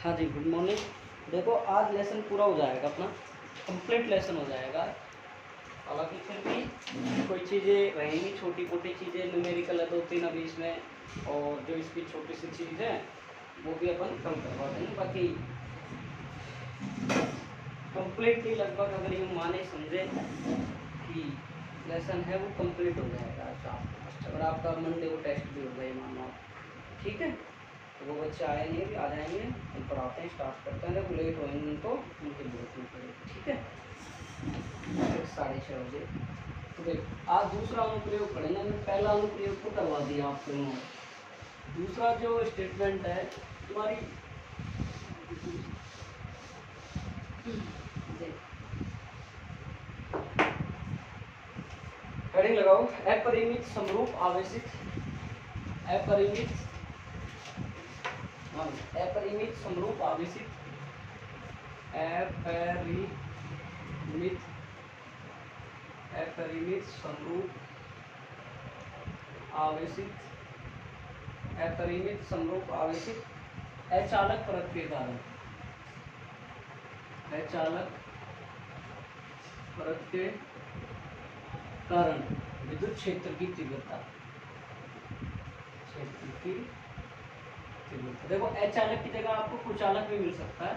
हाँ जी, good morning. देखो आज लेसन पूरा हो जाएगा अपना, कंप्लीट लेसन हो जाएगा। हालांकि फिर भी कोई चीज़ें रहेंगी, छोटी मोटी चीज़ें, न्यूमेरिकल है 2-3 अभी इसमें, और जो इसकी छोटी सी चीज़ है वो भी अपन कम करवा देंगे। बाकी कंप्लीटली लगभग अगर ये माने समझे कि लेसन है वो कंप्लीट हो जाएगा आज आपको। अगर आपका मंडे को टेस्ट भी होगा ये मानो आप, ठीक है। तो वो बच्चे आए नहीं, भी आ जाएंगे, हम पढ़ाते हैं, स्टार्ट करते हैं। जब लेट होएंगे उनको उनकी जरूरत नहीं पड़ेगी, ठीक है। 6:30 बजे तो देख आज दूसरा अनुप्रयोग पढ़ेंगे। हमने पहला अनुप्रयोग को करवा दिया आप लोगों ने। दूसरा जो स्टेटमेंट है तुम्हारी, हेडिंग लगाओ, अपरिमित समरूप आवेशित, अपरिमित अपरिमित समरूप आवेशित, अपरिमित अपरिमित समरूप आवेशित, अपरिमित समरूप आवेशित अचालक परत के कारण, अचालक परत के कारण विद्युत क्षेत्र की तीव्रता, क्षेत्र की तीव्रता। देखो अचालक की जगह आपको कुचालक भी मिल सकता है,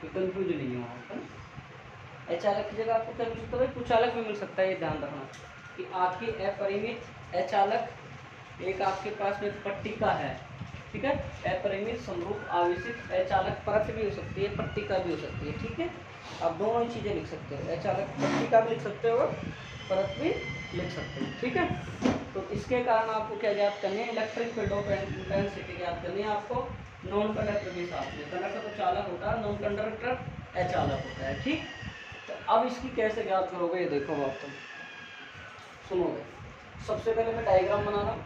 कोई कंफ्यूज नहीं है वहाँ पर। अचालक की जगह आपको क्या मिल सकता है, कुचालक भी मिल सकता है। ये ध्यान रखना कि आपकी अपरिमित अचालक, एक आपके पास में पट्टिका है, ठीक है। अपरिमित समरूप आवेशित अचालक परत भी हो सकती है, पट्टिका भी हो सकती है, ठीक है। आप दोनों ही चीजें लिख सकते हो, अचालक पट्टिका भी लिख सकते हो, परत भी लिख सकते हो, ठीक है। तो इसके कारण आपको क्या ज्ञात करनी है, इलेक्ट्रिक फील्ड ऑफ इंटेंसिटी ज्ञात करनी है आपको नॉन कंडक्टर के साथ में। कंडक्टर तो चालक होता है, नॉन कंडक्टर अचालक होता है, ठीक। तो अब इसकी कैसे ज्ञात करोगे, ये देखो आप तुम सुनोगे। सबसे पहले मैं डायग्राम बना रहा हूँ।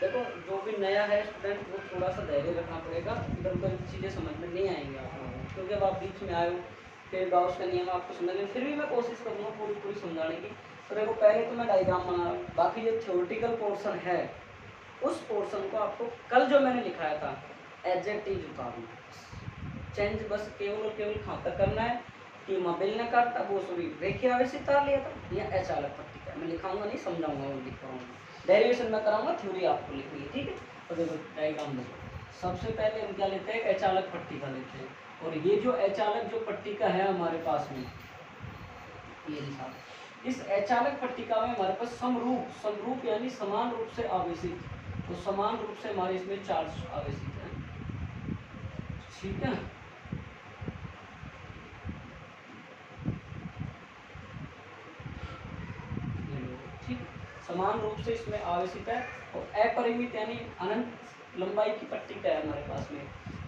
देखो जो भी नया है स्टूडेंट वो थोड़ा सा धैर्य रखना पड़ेगा, इधर उधर चीज़ें समझ में नहीं आएंगी आप लोगों को, क्योंकि अब आप बीच में आए हो, फिर गाउस का नियम आपको समझ में, फिर भी मैं कोशिश करूँगा पूरी समझाने की। तो देखो पहले तो मैं डायग्राम बना रहा हूँ, बाकी जो थ्योरेटिकल पोर्शन है उस पोर्शन को आपको कल जो मैंने लिखाया था एडजेक्टिव उतारना, चेंज बस केवल और केवल कहाँ तक करना है कि मोबाइल ने काटा वो सभी रेखीय आवेशित तार लिया था या अचालक पट्टिका। मैं लिखाऊंगा नहीं, समझाऊंगा और लिख पाऊंगा, डेरिवेशन में कराऊंगा, थ्योरी आपको लिखनी है, ठीक है। तो देखो डायग्राम देखो, सबसे पहले हम क्या लेते हैं, अचालक पट्टिका लेते हैं। और ये जो अचालक जो पट्टिका है हमारे पास में, ये लिखा, इस अचालक पट्टिका में हमारे पास समरूप यानी समान रूप से आवेशित, तो समान रूप से हमारे इसमें चार्ज आवेशित है, ठीक है। ठीक, समान रूप से इसमें आवेशित है। और अपरिमित यानी अनंत लंबाई की पट्टिका है हमारे पास में,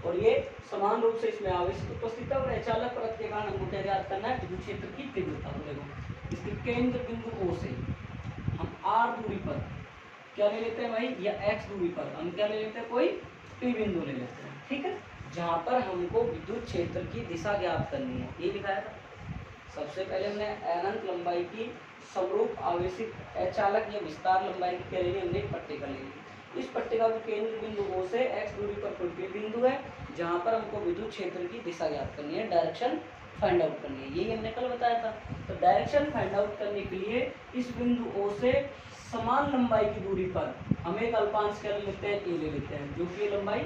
और ये समान रूप से इसमें आवेशित उपस्थित है। और अचालक परत के कारण हमको क्या ज्ञात करना है, विद्युत क्षेत्र की तीव्रता। तो देखो इसके केंद्र बिंदु O से हम R दूरी पर क्या ले लेते हैं भाई, या X दूरी पर हम क्या ले लेते हैं, कोई P बिंदु ले लेते हैं, ठीक है। जहाँ पर हमको विद्युत क्षेत्र की दिशा ज्ञात करनी है, ये लिखाया था। सबसे पहले हमने अनंत लंबाई की समरूप आवेशित अचालक या विस्तार लंबाई की क्या लेनी, हमने पट्टिका ले ली। इस पट्टिका के केंद्र बिंदु O से x दूरी पर कोई P बिंदु है, जहां पर हमको विद्युत क्षेत्र की दिशा ज्ञात करनी है, डायरेक्शन फाइंड आउट करनी है, यही हमने कल बताया था। तो डायरेक्शन फाइंड आउट करने के लिए इस बिंदु O से समान लंबाई की दूरी पर हम एक अल्पांश क्या ले लेते हैं, ए ले लेते हैं, जो कि लंबाई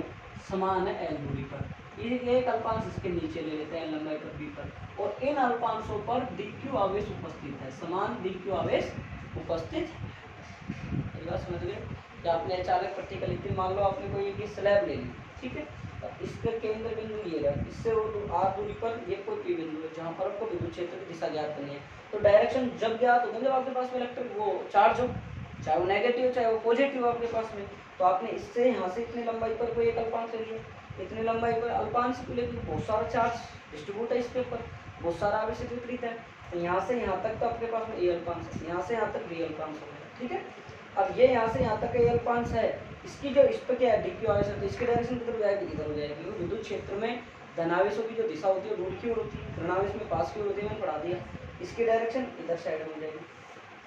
समान है एल दूरी पर। एक अल्पांश इसके नीचे ले लेते हैं लंबाई पर बी पर, और इन अल्पांशों पर dq आवेश उपस्थित है, समान dq आवेश उपस्थित है। समझ गए कि आपने अचालक पट्टिका लिखी, मान लो आपने कोई एक स्लैब ले ली, ठीक है। तो इसके केंद्र बिंदु ये रहा, इससे वो r दूरी पर ये कोई p बिंदु है, जहां पर आपको विद्युत क्षेत्र की दिशा ज्ञात करनी है। तो डायरेक्शन जब ज्ञात होगी जब आपके पास में इलेक्ट्रिक वो चार्ज हो, चाहे वो नेगेटिव चाहे वो पॉजिटिव आपके पास में, तो आपने इससे यहाँ से इतनी लंबाई पर कोई एक अल्पांश ले लिया, इतनी लंबाई पर अल्पांश को लेकर बहुत सारा चार्ज डिस्ट्रीब्यूट है इसके ऊपर, बहुत सारा आवेश वितरित है। तो यहाँ से यहाँ तक तो आपके पास में ए अल्पांश है, यहाँ से यहाँ तक बी अल्पांश हो गया, ठीक है। अब ये यहाँ से यहाँ तक ए अल्पांश है, इसकी जो इस पर क्या है dq आवेश है, तो इसकी डायरेक्शन किधर हो जाएगी, इधर हो जाएगी। विद्युत क्षेत्र में धनावेशों की जो दिशा होती है दूर की ओर होती है, ऋणावेश में पास की ओर होती है, मैंने पढ़ा दिया। इसकी डायरेक्शन इधर साइड में हो जाएगी।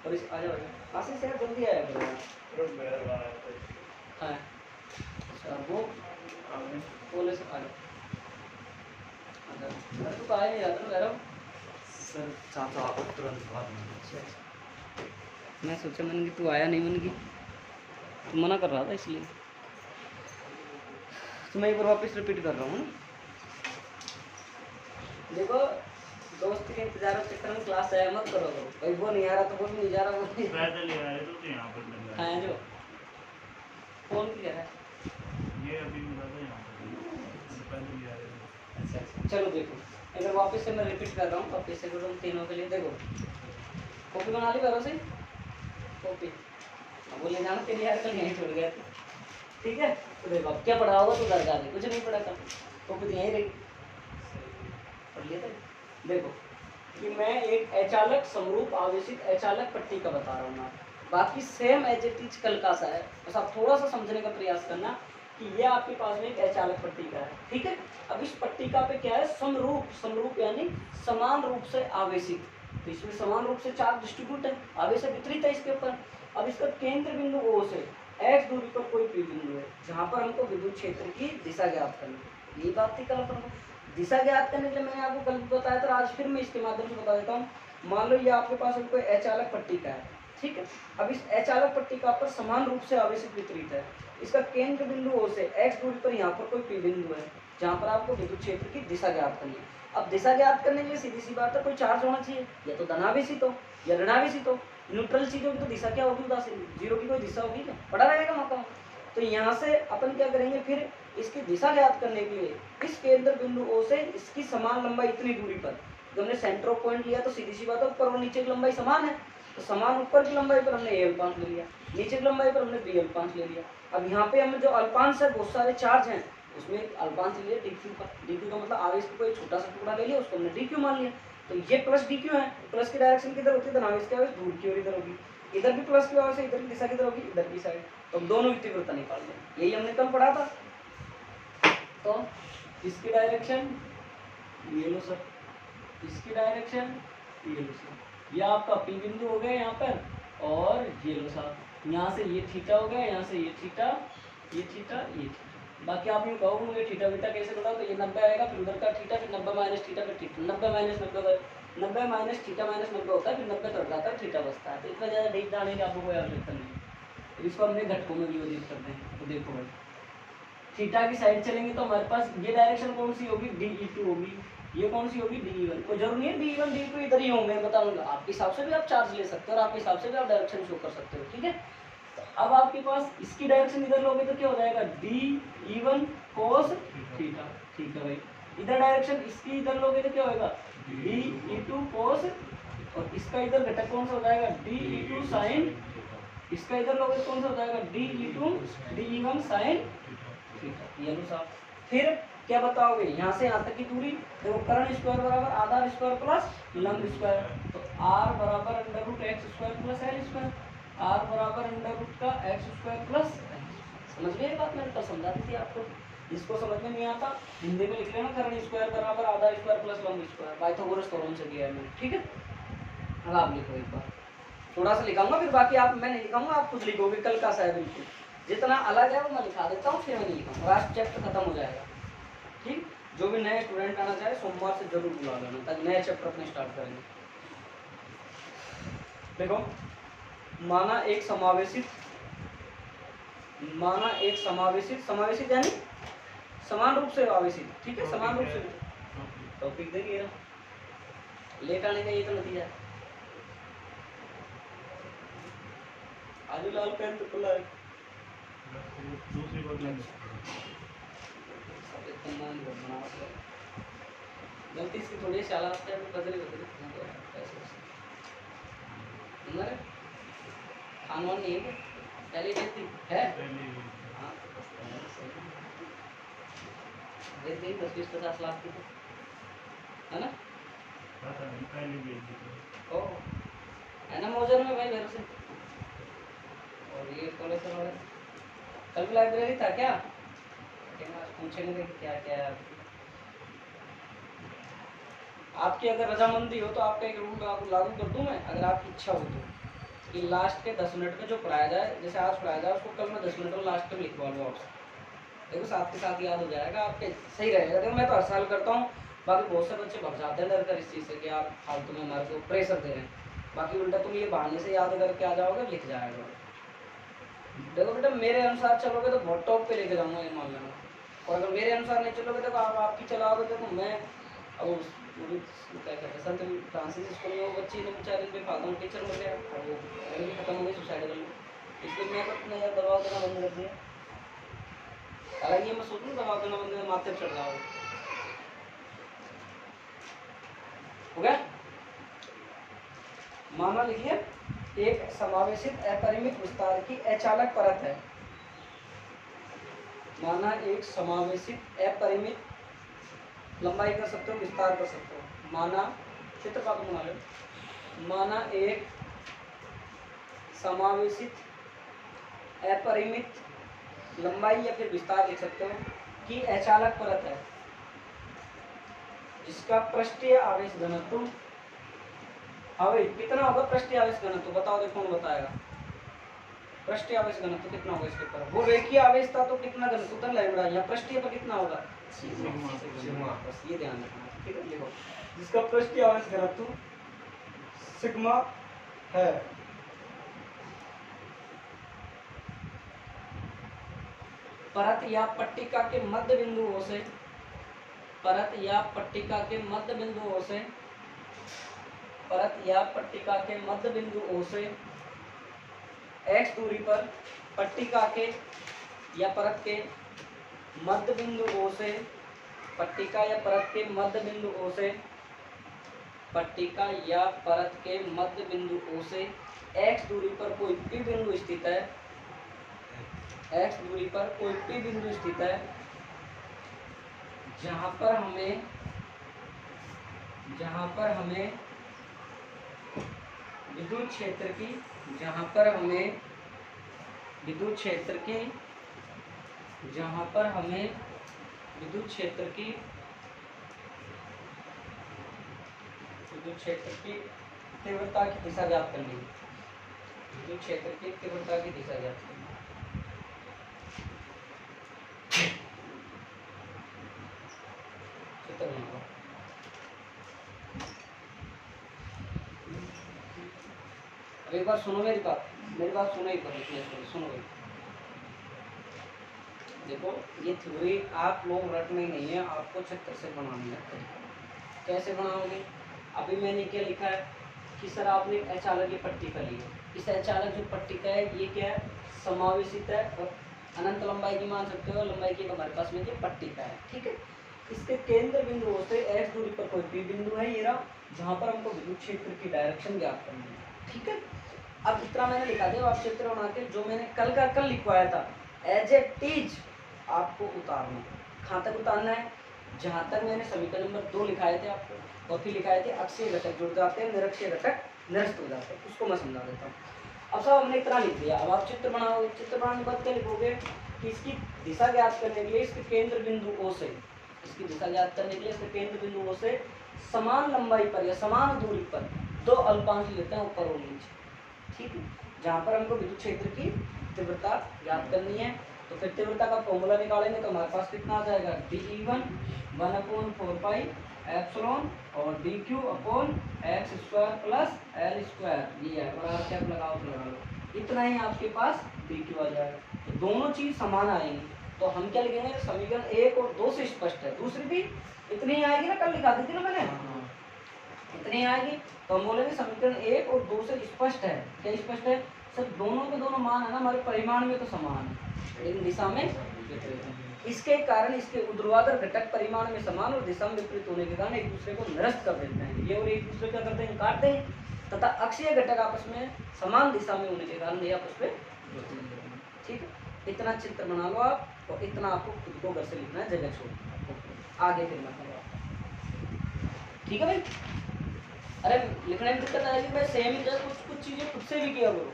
और इस आ जाओ आशीष यार जल्दी आया हाँ, अच्छा वो बोले से आ जाओ। अरे तू कहा नहीं जाता ना कह रहा हूँ। सर चाचा आपको तुरंत बाद में। मैं सोचा मैंने कि तू आया नहीं, मैंने कि तू मना कर रहा था इसलिए। तो मैं एक बार वापस रिपीट कर रहा हूँ ना। देखो दोस्त के इंतजार के चक्कर में क्लास आया मत करो, भाई वो नहीं आ रहा तो वो भी नहीं जा रहा, वो नहीं पैदल ही आए तो यहाँ पर लग रहा है। जो कौन की है ये अभी मिला था यहाँ पर पैदल ही आए थे। अच्छा चलो देखो, अगर वापस से मैं रिपीट कर रहा हूँ, वापस से करो तीनों के लिए। देखो कॉपी बना ली करो से कॉपी, अब वो ले जाना तेरी यार कल यहीं छोड़ गया था, ठीक है। तो देखो अब क्या पढ़ा होगा तो घर जा दे, कुछ नहीं पढ़ा था, कॉपी तो यहीं रही, पढ़ लिया था। देखो कि मैं एक अचालक समरूप आवेशित अचालक पट्टी का बता रहा हूँ मैं, बाकी सेम एज इट इज कल का सा है, बस आप थोड़ा सा समझने का प्रयास करना कि ये आपके पास में एक अचालक पट्टी का है, ठीक है। अब इस पट्टिका पे क्या है, समरूप, समरूप यानी समान रूप से आवेशित, तो इसमें समान रूप से चार्ज डिस्ट्रीब्यूट है, आवेश वितरित है इसके ऊपर। अब इसका केंद्र बिंदु O से x दूरी पर कोई P बिंदु है, जहाँ पर हमको विद्युत क्षेत्र की दिशा ज्ञात करनी है। यही बात थी कल अपन को, दिशा ज्ञात करने के लिए मैंने आपको कल बताया था, आज फिर मैं इसके माध्यम से बता देता हूँ। मान लो ये आपके पास कोई अचालक पट्टिका है, ठीक है। अब इस अचालक पट्टिका पर समान रूप से आवेश वितरित है, इसका केंद्र बिंदु O से x दूरी पर यहाँ पर कोई P बिंदु है, जहाँ पर आपको विद्युत क्षेत्र की दिशा ज्ञात करनी है। अब दिशा ज्ञात करने के लिए सीधी सी बात है, कोई चार्ज होना चाहिए, या तो धनावेशित हो या ऋणावेशित हो। न्यूट्रल चीज होगी तो दिशा क्या होगी, उदासीन, जीरो की कोई दिशा होगी क्या, पड़ा रहेगा मौका। तो यहाँ से अपन क्या करेंगे, फिर इसकी दिशा ज्ञात करने के लिए इस केंद्र बिंदु O से इसकी समान लंबाई इतनी दूरी पर, जब हमने सेंटर ऑफ पॉइंट लिया तो सीधी सी बात है ऊपर और नीचे की लंबाई समान है, तो समान ऊपर की लंबाई पर हमने L5 ले लिया, नीचे की लंबाई पर हमने BL5 ले लिया। अब यहाँ पे हमें जो अल्पांश है, बहुत सारे चार्ज हैं, उसमें एक अल्पांश ले लिया DQ का, DQ का मतलब आवेश का कोई छोटा सा टुकड़ा ले लिया, उसको हमने DQ मान लिया। तो ये प्लस DQ है, प्लस की डायरेक्शन किधर होती है, धनावेश की आवेश दूर की ओर इधर होगी, इधर भी प्लस की आवेश है, इधर की दिशा किधर होगी, इधर की साइड। तो दोनों तीव्रता निकाल लें, यही हमने कल पढ़ा था। तो इसकी डायरेक्शन ये लो सर, इसकी डायरेक्शन ये लो सर, ये आपका P बिंदु हो गया यहाँ पर, और ये लो सर, यहाँ से ये थीटा हो गया, यहाँ से ये थीटा, ये थीटा, ये थीटा। बाकी आप यूँ कहोगे मुझे थीटा बीटा कैसे लगा, तो ये 90 आएगा, फिर उधर का थीटा, फिर 90 माइनस थीटा, फिर theta, 90 minus 90, 90 minus theta minus 90 होता है, फिर 90 कट जाता है, थीटा बचता है। तो इतना ज़्यादा डीप जाने की आपको कोई आवश्यकता नहीं, इसको हमने घटकों में विभाजित करते हैं। तो देखो भाई थीटा की साइड चलेंगे तो हमारे पास ये डायरेक्शन कौन सी होगी, DE2 होगी, ये कौन सी होगी, DE1। कोई जरूरी नहीं है DE1 DE2 इधर ही होंगे, बताऊंगा आपके हिसाब से भी आप चार्ज ले सकते हो और आपके हिसाब से भी आप डायरेक्शन शो कर सकते हो, ठीक है। तो अब आपके पास इसकी डायरेक्शन इधर लोगे तो क्या हो जाएगा, DE1 cos थीटा, ठीक है भाई। इधर डायरेक्शन इसकी इधर लोगे तो क्या होगा, DE2 cos, और इसका इधर घटक कौन सा हो जाएगा, DE2 sin, इसका इधर लोगे तो कौन सा हो जाएगा, DE2 DE1 sin थीटा, ये लो साहब। फिर क्या बताओगे, यहाँ से यहाँ तक की दूरी, देखो कर्ण स्क्वायर बराबर आधार स्क्वायर प्लस लंब स्क्वायर, तो r बराबर under root X square plus L square, r बराबर अंडर रूट का एक्स स्क्वायर प्लस, समझ गए बात, मैंने कल समझा दी थी आपको। जिसको समझ में नहीं आता हिंदी में लिख लेना, कर्ण स्क्वायर बराबर आधार स्क्वायर प्लस लंब स्क्वायर, पाइथागोरस थ्योरम से किया है मैंने, ठीक है। अब आप लिखो एक बार, थोड़ा सा लिखाऊंगा, फिर बाकी आप, मैं नहीं लिखाऊंगा, आप खुद लिखोगे, कल का सा है बिल्कुल, जितना अलग है वो मैं लिखा देता हूँ, फिर मैं नहीं लिखाऊंगा, लास्ट चैप्टर खत्म हो जाएगा, ठीक। जो भी नए स्टूडेंट आना चाहे सोमवार से जरूर बुला लेना, ताकि नया चैप्टर अपने स्टार्ट करेंगे। देखो माना एक समावेशित, माना एक समावेशित, समावेशित यानी समान रूप से आवेशित, ठीक है, समान रूप से, टॉपिक देखिए लेट आने का ये तो नतीजा है। आजू लाल पेन तो खुला है, दूसरी बात गलती इसकी थोड़ी शाला बदले खानवान नहीं है क्या, पहले देखती है, हाँ 10-20-50 लाख की तो है ना, ओ है ना मौजर में भाई घर से। और ये कॉलेज वाले कल भी लाइब्रेरी था क्या, पूछेंगे क्या क्या है आपकी, अगर रजामंदी हो तो आपका एक रूल लागू कर दूं मैं, अगर आपकी इच्छा हो तो, कि लास्ट के 10 मिनट में जो पढ़ाया जाए, जैसे आज पढ़ाया जाए उसको कल मैं 10 मिनट में लास्ट में लिखवा लूँ आपसे, देखो साथ के साथ याद हो जाएगा आपके, सही रहेगा। देखो मैं तो हर साल करता हूँ, बाकी बहुत से बच्चे भग जाते हैं डर कर इस चीज़ से कि आप फालतू में हमारे को प्रेशर दे रहे हैं, बाकी उल्टा तुम ये बहाने से याद करके आ जाओगे, लिख जाएगा। देखो बेटा मेरे अनुसार चलोगे तो बहुत टॉप पे लेके जाऊंगा ये मान लेना, और अगर मेरे अनुसार नहीं चलोगे तो आप आपकी चलाओगे तो मैं अब क्या कहते हैं संत फ्रांसिस स्कूल में वो बच्ची ने बेचारे पे फालतू में टीचर मिल गया और वो लड़की खत्म हो गई सुसाइड कर ली, इसलिए मैं अपना यार दबाव देना बंद कर दिया। हालांकि ये मैं सोचूँ दबाव देना बंद कर माथे चढ़ रहा हो गया। माना लिखिए एक समावेशित अपरिमित विस्तार की अचालक परत है। माना एक समावेशित अपरिमित लंबाई कर सकते हो, विस्तार कर सकते हो। माना चित्र का बना लो। माना एक समावेशित अपरिमित लंबाई या फिर विस्तार लिख सकते हो कि अचालक परत है जिसका पृष्ठीय आवेश घनत्व हवे कितना होगा। पृष्ठीय आवेश घनत्व बताओ, देखो कौन बताएगा। पृष्ठीय आवेश घनत्व कितना होगा इसके ऊपर, वो रेखीय आवेश था तो कितना घनत्व था लैम्डा, या पृष्ठीय पर कितना होगा सिग्मा। बस ये ध्यान रखना, ठीक है। देखो जिसका पृष्ठीय आवेश घनत्व सिग्मा है, परत या पट्टिका के मध्य बिंदुओं से, परत या पट्टिका के मध्य बिंदुओं से, परत या पट्टिका के मध्य बिंदुओं से x दूरी पर पट्टिका के या परत के मध्य बिंदुओं से, पट्टिका या परत के मध्य बिंदुओं से, पट्टिका या परत के मध्य बिंदुओं से x दूरी पर कोई p बिंदु स्थित है, x दूरी पर कोई p बिंदु स्थित है जहां पर हमें विद्युत क्षेत्र की, जहां पर हमें विद्युत क्षेत्र की, जहां पर हमें विद्युत क्षेत्र की, विद्युत क्षेत्र की तीव्रता की दिशा ज्ञात करनी है, विद्युत क्षेत्र की तीव्रता की दिशा ज्ञात करनी है। चित्र बनाओ। एक बार सुनो मेरी बात सुनो एक बार, सुनो भाई। देखो ये थ्योरी आप लोग रटने नहीं है, आपको चित्र से बनानी है। कैसे बनाओगे? अभी मैंने क्या लिखा है कि सर आपने एक अचालक की पट्टिका ली है, इस अचालक जो पट्टिका है ये क्या है, समावेशित है और अनंत लंबाई की मान सकते हो, लंबाई की हमारे पास में ये पट्टिका है, ठीक है। इसके केंद्र बिंदुओं से x दूरी पर कोई p बिंदु है ये रहा, जहां पर हमको विद्युत क्षेत्र की डायरेक्शन ज्ञात करनी है, ठीक है। अब इतना मैंने लिखा दिया, आप चित्र बना के जो मैंने कल का कल लिखवाया था एज ए टीज आपको उतारना। कहाँ तक उतारना है? जहां तक मैंने समीकरण नंबर 2 लिखाए थे आपको, और फिर लिखाए थे अक्षीय घटक जुड़ जाते हैं, निरक्षीय घटक निरस्त हो जाते हैं, उसको मैं समझा देता हूँ। अब सब हमने इतना लिख दिया, अब आप चित्र बनाओगे। चित्र बनाने के बाद क्या लिखोगे कि इसकी दिशा ज्ञात करने के लिए इसके केंद्र बिंदुओं से, इसकी दिशा ज्ञात करने के लिए इसके केंद्र बिंदुओं से समान लंबाई पर या समान दूरी पर दो अल्पांश लेते हैं ऊपर और नीचे, ठीक है। जहाँ पर हमको विद्युत क्षेत्र की तीव्रता ज्ञात करनी है, तो फिर तीव्रता का फॉर्मूला निकालेंगे तो हमारे पास कितना आ जाएगा, dE1 1/4 एप्सिलॉन और dQ upon x² plus L², ये है। और आप क्या लगाओ तो लगा लो, इतना ही आपके पास dQ आ जाएगा। तो दोनों चीज समान आएंगी, तो हम क्या लिखेंगे, समीकरण 1 और 2 से स्पष्ट है। दूसरी भी इतनी ही आएगी ना, कल लिखा दी थी ना मैंने, इतनी आएगी। तो हम बोलेंगे समीकरण 1 और 2 से स्पष्ट है। क्या स्पष्ट है? सर दोनों के दोनों मान है ना हमारे परिमाण में तो समान है, लेकिन दिशा में विपरीत है। इसके कारण इसके ऊर्ध्वाधर घटक परिमाण में समान और दिशा में विपरीत होने के कारण एक दूसरे को निरस्त कर देते हैं, ये और एक दूसरे क्या करते हैं, काटते हैं। तथा अक्षीय घटक आपस में समान दिशा में होने के कारण ये आपस में जुड़ते हैं, ठीक है। इतना चित्र बना लो आप, और इतना आपको खुद को घर से लिखना है, जगह छोड़ आगे फिर मैं ठीक है भाई। अरे लिखने में दिक्कत आएगी, मैं सेम ही कुछ चीजें खुद से भी किया करो।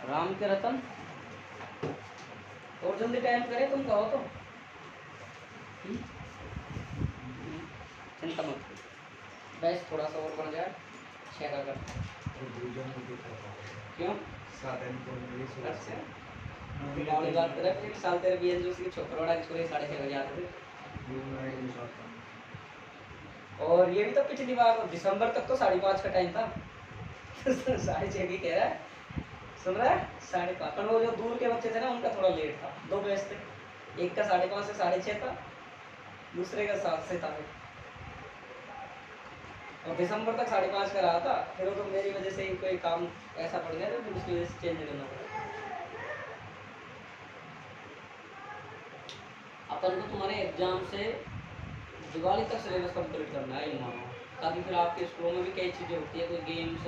राम के रतन, और जल्दी टाइम करे तुम कहो तो, चिंता मत, बस थोड़ा सा और बढ़ जाए 6 का कर। क्यों? तो बावड़ी बात करे पिछले साल तेरे बीएन जूस की छोकरोड़ा की छोरी 6:30 बजे आते थे। और ये भी तो पिछली बार दिसंबर तक तो 5:30 का टाइम था। 6:30 की कह रहा है, सुन रहा है 5:30। पर वो जो दूर के बच्चे थे ना उनका थोड़ा लेट था, 2 बैच थे, एक का 5:30 से 6:30 था, दूसरे का 7 से था। और दिसंबर तक 5:30 का रहा था, फिर वो तो मेरी वजह से ही कोई काम ऐसा पड़ गया तो फिर उसकी वजह से चेंज करना पड़ा। अपन को तुम्हारे एग्जाम से दिवाली तक सिलेबस कंप्लीट करना है, मानो, ताकि फिर आपके स्कूलों में भी कई चीज़ें होती है, कोई गेम्स,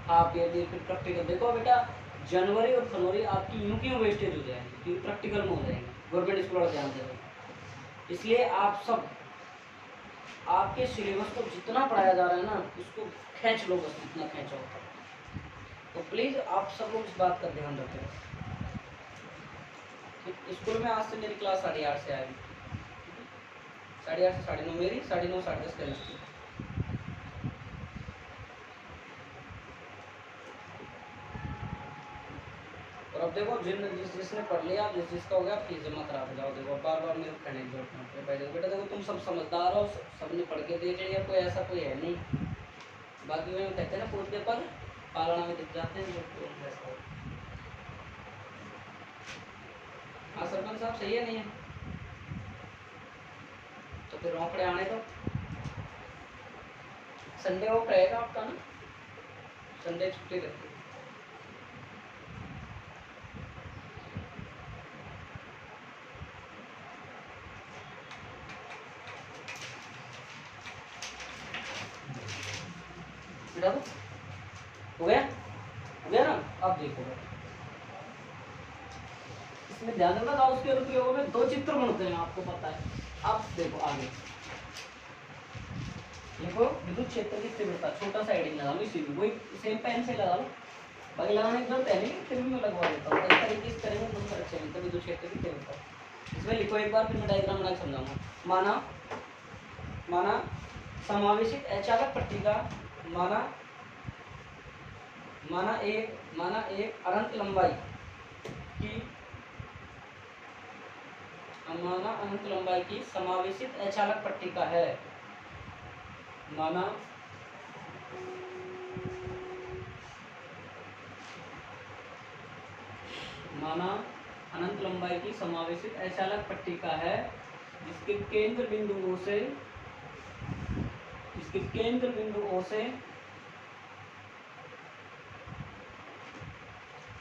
हाफ ईयरली, फिर प्रैक्टिकल। देखो बेटा, जनवरी और फरवरी आपकी यूं क्यों वेस्टेज हो जाएंगी, क्योंकि प्रैक्टिकल में हो जाएंगे, गवर्नमेंट स्कूल और ध्यान देगा। इसलिए आप सब आपके सिलेबस को जितना पढ़ाया जा रहा है ना उसको खींच लो, बस जितना खींचा होता है। तो प्लीज़ आप सब लोग इस बात का ध्यान रखें। स्कूल में आज से मेरी क्लास 8:30 से आएगी, 8:30 से 9:30 मेरी, 9:30 10:30 केमिस्ट्री। और अब देखो जिसने पढ़ लिया, जिसका हो गया फीस जमा करा के जाओ। देखो बार बार मेरे कहने की जरूरत नहीं है बेटा, देखो तुम सब समझदार हो, सबने पढ़ के देख लिया, कोई ऐसा कोई है नहीं। बाकी में कहते हैं ना पूछ के पर पालना में दिख जाते हैं जो ऐसा हो। हाँ सरपंच साहब सही है नहीं है तो फिर रोकड़े आने दो। संडे ऑफ रहेगा आपका ना, संडे छुट्टी रहती है। बेटा तो हो गया ना। अब देखो इसमें ध्यान रखना, गाउस के अनुप्रयोगों में 2 चित्र बनते हैं, आपको पता है। अब देखो आगे देखो, विद्युत क्षेत्र की तीव्रता, छोटा सा हेडिंग लगा लो, इसी में वही सेम पेन से लगा लो, बाकी लगाने की जरूरत है नहीं, फिर भी मैं लगवा देता हूँ। इस तरीके से करेंगे तो अच्छे मिलता है विद्युत क्षेत्र की तीव्रता। इसमें लिखो एक बार, फिर मैं डायग्राम बना के समझाऊंगा। माना समावेशित अचालक पट्टिका, माना एक अनंत लंबाई की समावेशित अचालक पट्टिका है। माना अनंत लंबाई की समावेशित अचालक पट्टिका है, जिसके केंद्र बिंदुओं से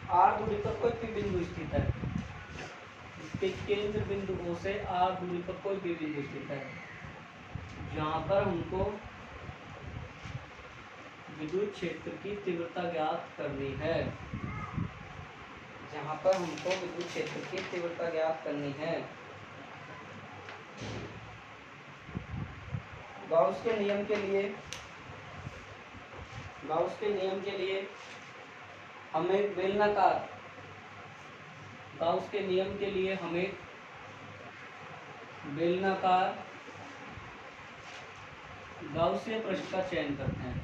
r दूरी पर कोई भी बिंदु स्थित है। इसके केंद्र बिंदुओं से r दूरी पर कोई भी बिंदु स्थित है, जहां पर हमको विद्युत क्षेत्र की तीव्रता ज्ञात करनी है। गाउस के नियम के लिए हमें बेलनाकार गाउसीय पृष्ठ का चयन करते हैं।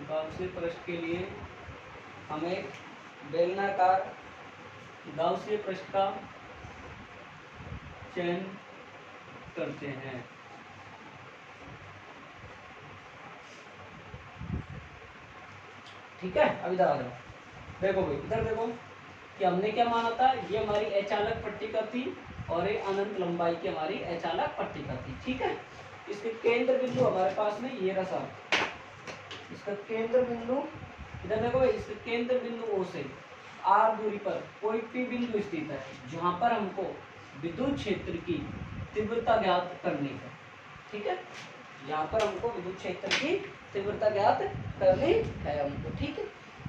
गाउसीय पृष्ठ के लिए हमें बेलनाकार गाउसीय पृष्ठ का चयन करते हैं। ठीक है, अब इधर आ जाओ। देखो भाई, इधर देखो कि हमने क्या माना था, ये हमारी अचालक पट्टिका थी और ये अनंत लंबाई की हमारी अचालक पट्टिका थी। ठीक है, इसके केंद्र बिंदु हमारे पास में ये रहा। इसका केंद्र बिंदु इधर देखो भाई, इसके केंद्र बिंदु O से r दूरी पर कोई भी बिंदु स्थित है, जहां पर हमको विद्युत क्षेत्र की तीव्रता ज्ञात करनी है। ठीक है, यहाँ पर हमको विद्युत क्षेत्र की तीव्रता ज्ञात करनी है हमको। ठीक है,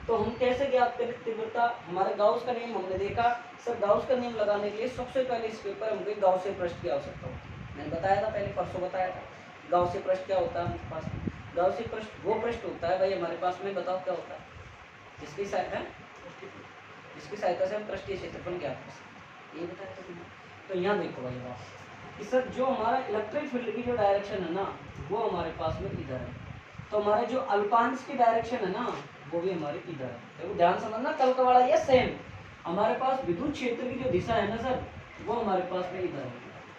तो हम कैसे ज्ञात करें तीव्रता? हमारे गाउस का नियम हमने देखा। सर गाउस का नियम लगाने के लिए सबसे पहले इस पेपर हमको गाउसीय पृष्ठ की आवश्यकता होती है। मैंने बताया था पहले, परसों बताया था। गाउसीय पृष्ठ क्या होता है हमारे पास? गाउसीय पृष्ठ वो पृष्ठ होता है भाई हमारे पास में, बताओ क्या होता है, जिसकी सहायता से हम पृष्ठीय क्षेत्रफल ज्ञात कर सकते हैं। ये बताया था। तो यहाँ देखो भाई बात, सर जो हमारा इलेक्ट्रिक फील्ड की जो डायरेक्शन है ना, वो हमारे पास में इधर है। तो हमारे जो अल्पांश की डायरेक्शन है ना, वो भी हमारे इधर है। देखो ध्यान समझना, कल का वाला ये सेम, हमारे पास विद्युत क्षेत्र की जो दिशा है ना सर, वो हमारे पास में इधर है,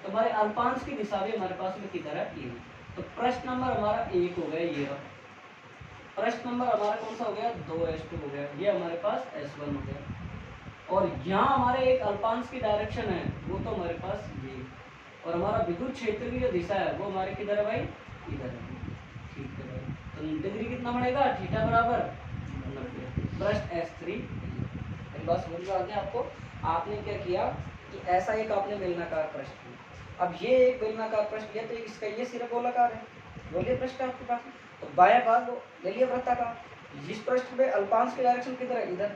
तो हमारे अल्पांश की दिशा भी हमारे पास में किधर है, ये। तो प्रश्न नंबर हमारा 1 हो गया ये रहा। प्रश्न नंबर हमारा कौन सा हो गया, 2s2 हो गया, ये हमारे पास s1 हो गया। और यहाँ हमारे एक अल्पांश की डायरेक्शन है, वो तो हमारे पास ये, और हमारा विद्युत क्षेत्र की जो दिशा है वो हमारे किधर है भाई, इधर है। ठीक है भाई, तो डिग्री कितना बनेगा, थीटा बराबर 90। प्रश्न S3। मेरी बात समझ में आ गया आपको। आपने क्या किया कि ऐसा एक आपने बेलनाकार पृष्ठ लिया, अब ये एक बेलनाकार पृष्ठ लिया, तो एक इसका ये सिरा गोलाकार है, गोलीय पृष्ठ है आपके पास, तो बायां भाग ले लिया वृत्ताकार। जिस पृष्ठ पे अल्पांश की डायरेक्शन किधर है, इधर,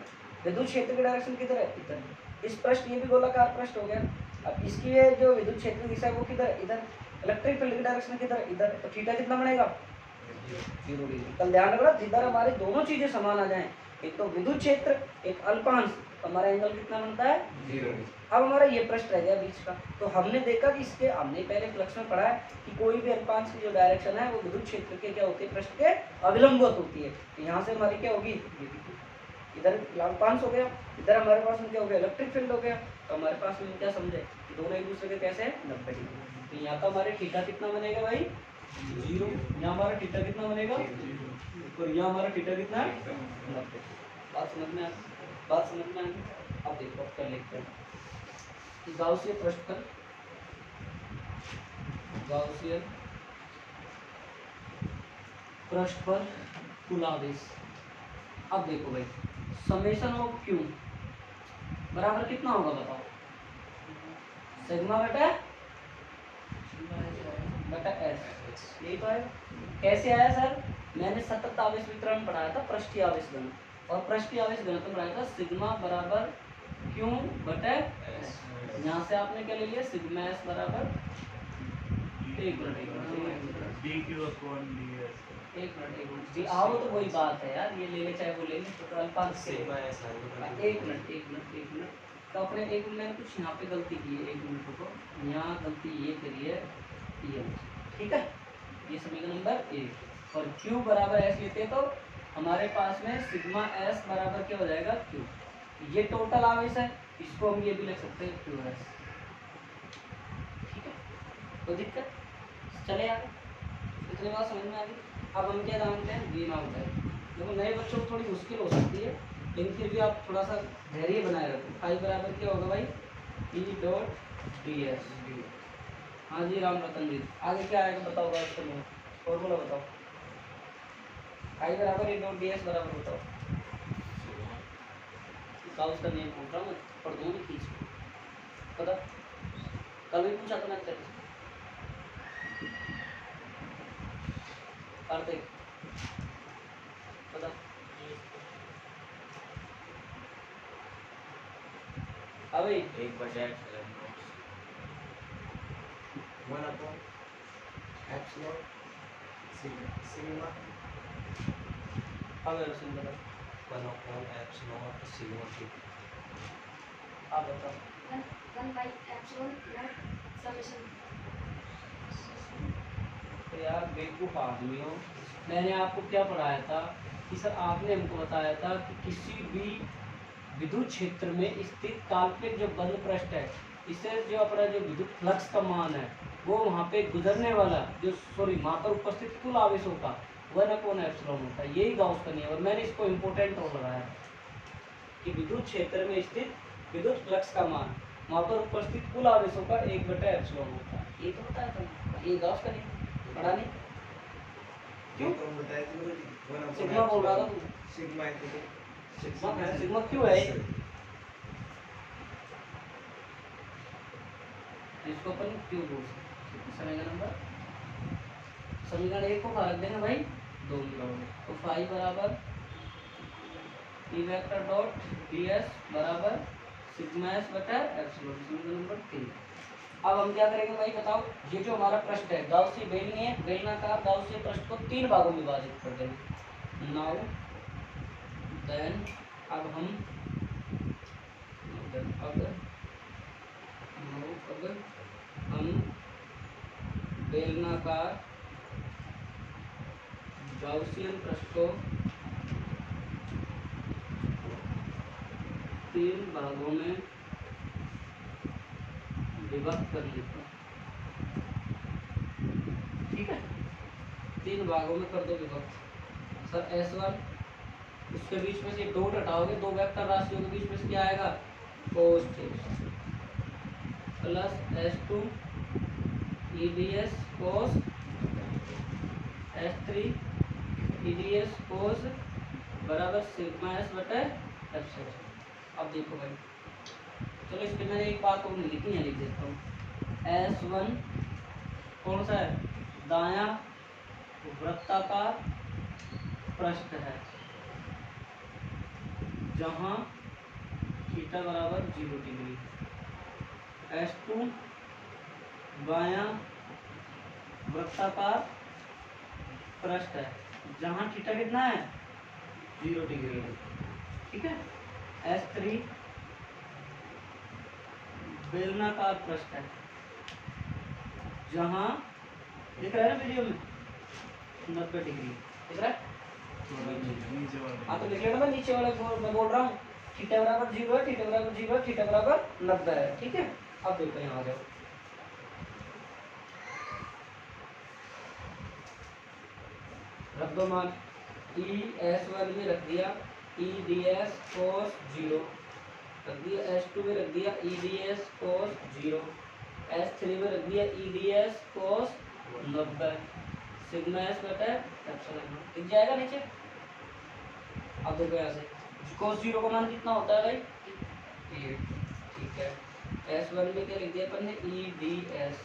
विद्युत क्षेत्र की डायरेक्शन किधर है, इधर, इस पृष्ठ ये भी गोलाकार पृष्ठ हो गया। अब इसकी ये जो विद्युत क्षेत्र की दिशा है वो किधर है, इधर, इलेक्ट्रिक फील्ड की डायरेक्शन किधर है, इधर, तो थीटा कितना बनेगा, 0 डिग्री। कल ध्यान रखना जिधर हमारे दोनों चीजें समान आ जाएं, एक तो विद्युत क्षेत्र एक अल्पांश, हमारा एंगल कितना बनता है, 0 डिग्री। अब हमारा ये पृष्ठ रह गया बीच का, तो हमने देखा कि इसके, हमने पहले फ्लक्स में पढ़ा है कि कोई भी अल्पांश की जो डायरेक्शन है वो विद्युत क्षेत्र के क्या होती है, पृष्ठ के अविलंबवत होती है। तो यहाँ से हमारी क्या होगी, इधर अल्पांश हो गया, इधर हमारे पास में क्या हो गया, इलेक्ट्रिक फील्ड हो गया, तो हमारे पास में क्या समझे कि दोनों एक दूसरे के कैसे हैं, 90 डिग्री। तो यहाँ का हमारे थीटा कितना बनेगा भाई, 0, यहाँ हमारा थीटा कितना बनेगा, और यहाँ हमारा थीटा कितना है, 90। बात समझ में आ गई, बात समझ में आ गई। अब देखो अब कर लेते हैं गाउसियन पृष्ठफल, गाउसियन पृष्ठफल कुल आवेश। अब देखो भाई, समेशन ऑफ क्यू बराबर कितना होगा बताओ, सिग्मा बटा एस, यही तो है। कैसे आया सर, मैंने सतत आवेश वितरण पढ़ाया था, पृष्ठीय आवेश घन, और पृष्ठीय आवेश घनत्व पढ़ाया था सिग्मा बराबर क्यू बटा एस। यहाँ से आपने क्या ले लिया, सिग्मा एस बराबर 1 मिनट, आओ तो वही बात है यार, ये ले ले चाहे वो ले ले, तो अल्पांश से 1 मिनट। तो अपने एक मैंने कुछ यहाँ पे गलती की है, 1 मिनट रुको, यहाँ गलती ये करी है, ये ठीक है, ये समीकरण नंबर 1। और Q बराबर S लेते तो हमारे पास में सिग्मा S बराबर क्या हो जाएगा, Q। ये टोटल आवेश है, इसको हम ये भी लिख सकते हैं QS। ठीक है, कोई दिक्कत, चले आगे, इतनी बात समझ में आ गई। अब हम क्या जानते हैं, V नॉट है। देखो नए बच्चों को थोड़ी मुश्किल हो सकती है, लेकिन फिर भी आप थोड़ा सा धैर्य बनाए रखो। फाई बराबर क्या होगा भाई, E डॉट DS। हाँ जी राम रतन जी, आगे क्या आएगा बताओ, फॉर्मूला बताओ। आई बराबर ए डॉट DS बराबर बताओ, गाउस का नियम पूछ रहा हूँ, पढ़ दूँगी खींच के, पता कल भी पूछा था मैंने तेरे से, कार्तिक पता, अभी 1/1 एप्सिलॉन सिग्मा अगर सिंबल 1/एप्सिलॉन सिग्मा क्यू। आप बताओ। 1/एप्सिलॉन नॉट समेशन। तो यार बेवकूफ़ आदमी हो, मैंने आपको क्या पढ़ाया था कि सर आपने हमको बताया था कि किसी भी विद्युत क्षेत्र में स्थित काल्पनिक जो बंद पृष्ठ है, इससे जो अपना जो विद्युत फ्लक्स का मान है वो वहाँ पे गुजरने वाला जो वहाँ पर उपस्थित कुल आवेशों का 1/एप्सिलॉन होता है, यही गाउस का नियम। और मैंने इसको इम्पोर्टेंट और लगाया कि विद्युत क्षेत्र में स्थित विद्युत फ्लक्स का मान वहाँ पर उपस्थित कुल आवेशों का 1/एप्सिलॉन होता है, ये तो बताया था, ये गाउस का नियम पढ़ा नहीं, क्यों सिग्मा बोल रहा था तू, सिग्मा क्यों है, इसको अपन क्यों बोल सकते हैं। समीकरण नंबर, समीकरण 1 को रख देंगे भाई 2 में, तो फाई बराबर E वेक्टर डॉट DS बराबर सिग्मा S बटा एप्सिलॉन, समीकरण नंबर 3। अब हम क्या करेंगे भाई बताओ, ये जो हमारा पृष्ठ है गाउसीय बेलनी है, बेलनाकार गाउसीय पृष्ठ को 3 भागों में विभाजित कर देंगे। नाउ देन अब हम अगर हम बेलनाकार गाउसियन पृष्ठ को 3 भागों में विभक्त करने पर, ठीक है, 3 भागों में कर दो विभक्त। सर S1 उसके बीच में से डॉट हटाओगे, दो वेक्टर राशियों के बीच में से क्या आएगा, cos plus S2 EDS cos, S3 EDS cos बराबर सिग्मा S बटे एप्सिलॉन। अब देखो भाई, चलो इसके मैंने एक बात और लिखी है, लिख देता हूँ। S1 कौन सा है, दायां वृत्ताकार पृष्ठ है जहां थीटा बराबर 0 डिग्री। S2 बायां वृत्ताकार पृष्ठ है जहां थीटा कितना है, 0 डिग्री, ठीक है। S3 बेलनाकार पृष्ठ है जहां, दिख रहा है ना वीडियो में, 90 डिग्री दिख रहा है। नीचे वाला हाँ तो लिख लेना, मैं नीचे वाला मैं बोल रहा हूँ, थीटा बराबर 0 है, थीटा बराबर 0 है, थीटा बराबर 90 है, ठीक है। अब देखो यहाँ आ जाओ, रख दो मान, ES1 में रख दिया EDS cos 0, रख दिया S2 में रख दिया EDS cos 0, S3 में रख दिया EDS cos 90, सिग्मा S बटा एप्सिलॉन दिख जाएगा नीचे। अब देखो यहाँ से cos 0 का मान कितना होता है भाई, 8, ठीक है। S1 में क्या लिख दिया अपन ने, EDS,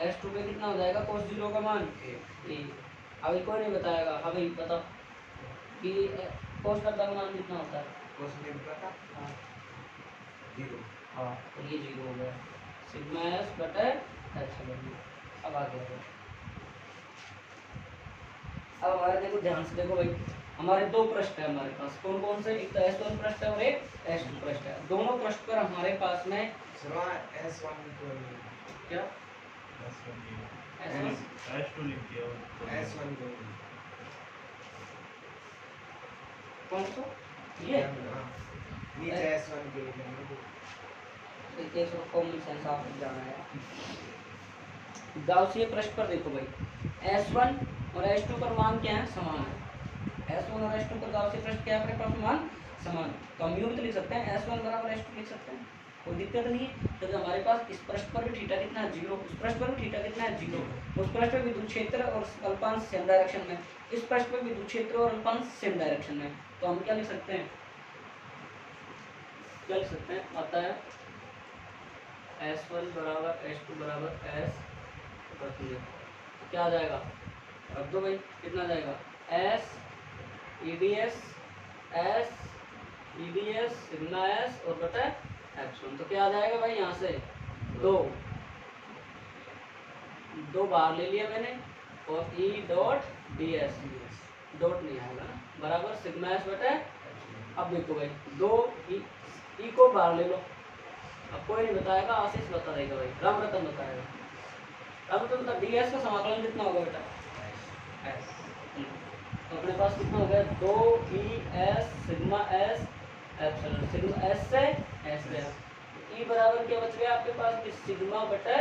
S2 में कितना हो जाएगा cos 0 का मान 8। अभी कोई नहीं बताएगा, हाँ भाई बताओ कि cos 90 का मान कितना होता है, cos 90 का हाँ 0। हाँ, तो ये 0 हो गया, सिग्मा S बटा एप्सिलॉन। अब आ गया, अब हमारे देखो ध्यान से देखो भाई, हमारे दो पृष्ठ है हमारे पास, कौन कौन से, एक तो S1 पृष्ठ है और एक S2 पृष्ठ है। दोनों पृष्ठ पर हमारे पास में सर S1 को क्या, S1 S2 लिख दिया और S1 को कौन सा, ये नीचे S1 के लिए एक कॉमन सेंस आपको जाना है। गाउसियन पृष्ठ पर देखो भाई, S1 और S2 पर मान क्या है, समान है। S1 और S2 पर गाउसियन पृष्ठ क्या है, अपने पास मान समान, तो हम यूं भी लिख सकते हैं S1 बराबर S2 लिख सकते हैं, कोई दिक्कत नहीं है। तो हमारे पास इस पृष्ठ पर भी थीटा कितना है, 0, उस पृष्ठ पर भी थीटा कितना है, 0, उस पृष्ठ पर विद्युत क्षेत्र और अल्पांश सेम डायरेक्शन में, इस पृष्ठ पर विद्युत क्षेत्र और अल्पांश सेम डायरेक्शन में, तो हम क्या लिख सकते हैं, क्या लिख सकते हैं, आता है S1 बराबर S2 बराबर S रख लिया, क्या आ जाएगा, रख दो भाई, कितना आ जाएगा, S EDS S EDS sigma S और बटा एप्सिलॉन। तो क्या आ जाएगा भाई, यहाँ से दो बार ले लिया मैंने, और E डॉट DS डॉट नहीं आएगा ना, बराबर सिग्मा S बटा। अब देखो भाई, दो E को बाहर ले लो, अब कोई नहीं बताएगा, आशीष बता देगा भाई, राम रतन बताएगा। अब तो मतलब DS का समाकलन कितना होगा बेटा, S, तो अपने पास कितना हो गया, 2ES sigma S epsilon, sigma S से S गया, E बराबर क्या बच गया आपके पास, कि सिग्मा बटा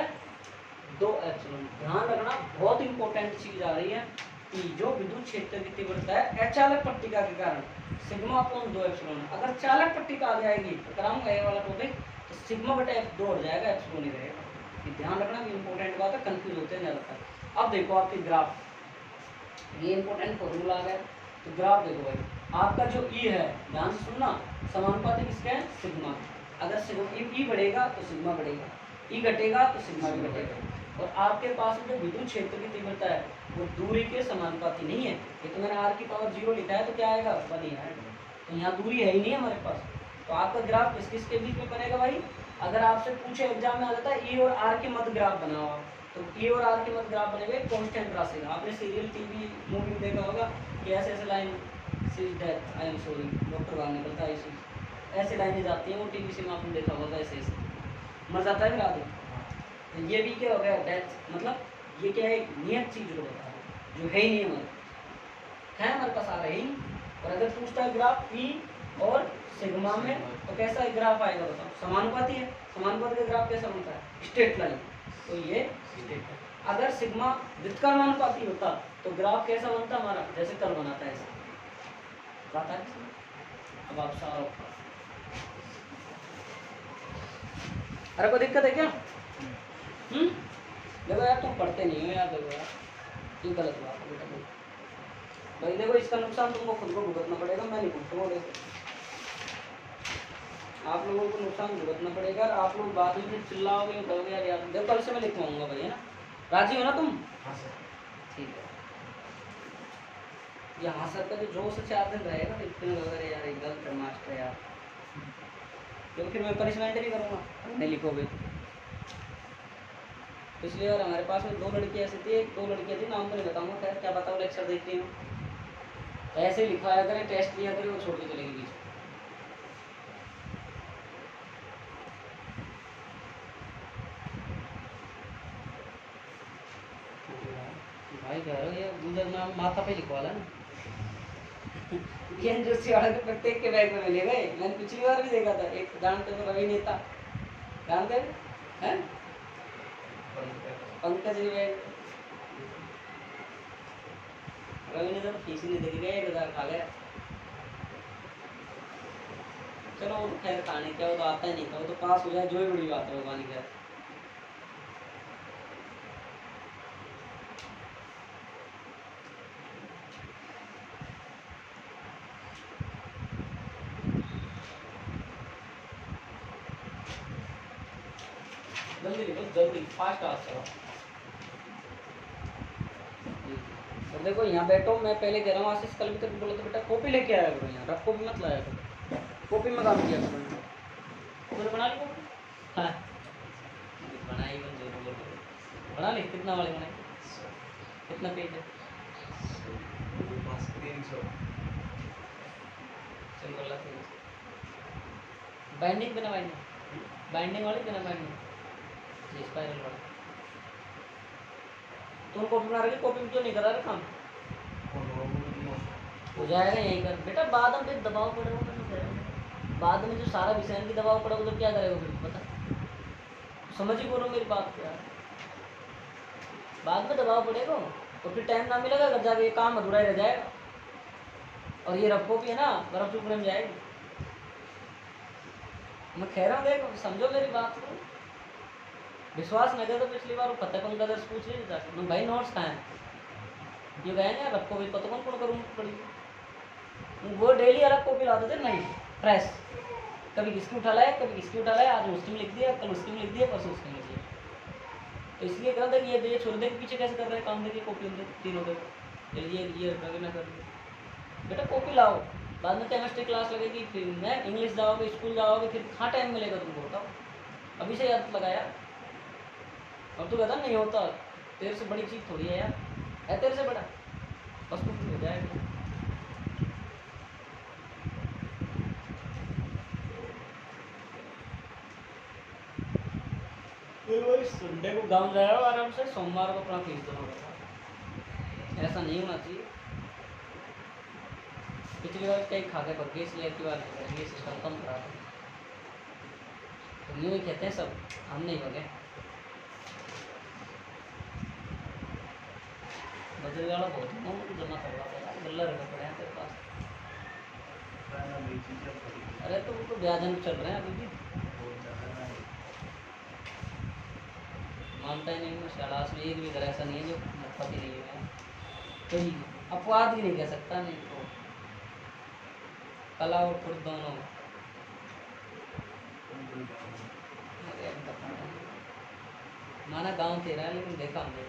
2 एप्सिलॉन। ध्यान रखना, बहुत इंपॉर्टेंट चीज आ रही है कि जो विद्युत क्षेत्र की तीव्रता है अचालक पट्टिका के कारण सिग्मा अपॉन 2 एप्सिलॉन, अगर चालक पट्टिका आ जाएगी तो कराऊंगा ये वाला टॉपिक, तो सिग्मा बटा F 2 हो जाएगा, एप्सिलॉन ही रहेगा। ये ध्यान रखना कि इंपॉर्टेंट बात है, कंफ्यूज होते हैं ज़्यादातर। अब देखो आपके ग्राफ, ये इंपॉर्टेंट फॉर्मूला आ गया, तो ग्राफ देखो भाई, आपका जो E है, ध्यान से सुनना, समानुपाती किसका है, सिग्मा। अगर सिग्मा E बढ़ेगा तो सिग्मा बढ़ेगा, E घटेगा तो सिग्मा भी घटेगा। और आपके पास में जो विद्युत क्षेत्र की तीव्रता है वो दूरी के समानुपाती नहीं है, ये तो मैंने R की पावर 0 लिखा है, तो क्या आएगा, 1 ही आएगा, तो यहाँ दूरी है ही नहीं हमारे पास। तो आपका ग्राफ किस किसके बीच में बनेगा भाई, अगर आपसे पूछे एग्जाम में आ जाता है E और R के मध्य ग्राफ बनाओ आप, तो E और R के मध्य ग्राफ बनेगा कांस्टेंट राशि का। आपने सीरियल टीवी मूवी में देखा होगा कि ऐसे ऐसे लाइन सी death, I am sorry, doctor बाहर निकलता है, ऐसी लाइनें जाती हैं, वो टीवी से आपने देखा होगा, ऐसे ऐसे मर जाता है फिर आदमी। तो ये भी क्या हो गया, डेथ, मतलब ये क्या है, एक नियत चीज को बता रहा है जो है ही नहीं हमारे, है हमारे पास, आ रहे ही नहीं। और अगर पूछता है ग्राफ E और सिग्मा में तो कैसा ग्राफ आएगा बताओ? समानुपाती है। समानुपाती का ग्राफ कैसा बनता है? Straight line. तो ये स्ट्रेट है। अगर सिग्मा व्युत्क्रमानुपाती होता तो ग्राफ कैसा बनता हमारा? जैसे कल बनाता है ऐसा। बात है? अब आप सारा अरे कोई दिक्कत है क्या? देखो यार तुम पढ़ते नहीं हो यार, देखो यार ये गलत बात है बेटा। भाई देखो इसका नुकसान तुमको खुद को भुगतना पड़ेगा, मैं नहीं भुगतूंगा। देखो आप लोगों को नुकसान भुगतना पड़ेगा और आप लोग बाद में चिल्लाओगे कहोगे यार यार। देखो कल से मैं लिखवाऊंगा भाई, है ना? राजी हो ना तुम? हाँ सर। ठीक है। यहाँ सर का जो जोश 4 दिन रहेगा ना, इतने वगैरह यार एक गलत है मास्टर यार, क्योंकि फिर मैं पनिशमेंट भी करूँगा नहीं लिखोगे। पिछली बार हमारे पास में 2 लड़की ऐसी थी, 2 लड़कियाँ थी, नाम तो नहीं बताऊँगा, खैर क्या बताओ, लेक्चर देखती हूँ ऐसे ही लिखवाया करें, टेस्ट लिया करें, वो छोड़ के चलेगी बीच। भाई कह रहे हो ये दूसरा नाम माथा पे लिखवा ला ना। ये जो सियाड़ा के प्रत्येक के बैग में मिले गए, मैंने पिछली बार भी देखा था। एक जानते हो रवि नेता, जानते हैं? पंकज जी बैग रवि नेता तो फीस ही नहीं देके गए, 1000 खा गया। चलो वो खैर खाने क्या, वो तो आता ही नहीं था, वो तो पास हो जाए जो ही बड़ी बात है भगवान की। जल्दी लिखो, जल्दी फास्ट आ चलो। तो देखो यहाँ बैठो, मैं पहले कह रहा हूँ आशीष, कल भी तक बोला तो बेटा कॉपी लेके आया करो, यहाँ रफ कॉपी मत लाया करो, कॉपी में काम किया करो। बोले बना ली कॉपी? हाँ बनाई, बना ली। कितना वाले बनाए? कितना पेज है? 300। सिंपल ला बाइंडिंग बिना बाइंडिंग वाली बिना बाइंडिंग स्पाइरल वाला। तुम कॉपी बना रही, कॉपी में क्यों नहीं करा रहे काम? हो जाएगा यहीं कर बेटा, बाद में फिर दबाव पड़ेगा, बाद में जो सारा विषय की दबाव पड़ेगा तो क्या करेगा फिर बता? समझ ही बोलो मेरी बात क्या है। बाद में दबाव पड़ेगा तो फिर टाइम ना मिलेगा, अगर जाके काम अधूरा ही रह जाएगा। और ये रफ कॉपी है ना, बर्फ चुपने में जाएगी। मैं कह रहा हूँ देखो, समझो मेरी बात को। विश्वास न करे तो पिछली बार वो फतेह पंकज से पूछ लीजिए जाकर, भाई नोट्स कहाँ हैं? ये गए ना रफ कॉपी पता कौन करूँ पड़ी। वो डेली अलग कॉपी लाते थे, नहीं फ्रेश, कभी किसकी उठा लाए, कभी किसकी उठा लाए, आज उसकी में लिख दिया, कल उसकी में लिख दिया, परसों उसकी में लिख दिया। तो इसलिए कहा था कि ये छोड़ दे, पीछे कैसे कर रहे हैं काम, देखिए कॉपी होते तीनों पे, चलिए ये रखा ना कर दिया। बेटा कॉपी लाओ, बाद में केमिस्ट्री क्लास लगेगी, फिर मैं इंग्लिश जाओगे, स्कूल जाओगे, फिर कहाँ टाइम मिलेगा तुमको बताओ? अभी से याद लगाया। और तू कहता नहीं होता, तेरे से बड़ी चीज़ थोड़ी है यार, है तेरे से बड़ा, बस तुम हो जाएगा। संडे को गाँव जाओ आराम से, सोमवार को अपना फीस देना होगा। ऐसा नहीं होना चाहिए। पिछली बार कई खा के पक गए, इसलिए की बार ये सिस्टम कम करा था। तो यूँ ही कहते हैं सब, हम नहीं हो गए। बदल वाला बहुत जमा करवा देगा, गल्ला रखा पड़े हैं तेरे पास। अरे तो वो तो ब्याजन चल रहे हैं अभी भी, मानता ही नहीं। मैं शालास में एक भी घर ऐसा नहीं है जो पति नहीं है, कोई अपवाद भी नहीं कह सकता। नहीं तो कला और खुद दोनों माना गांव तेरा है, लेकिन देखा हमने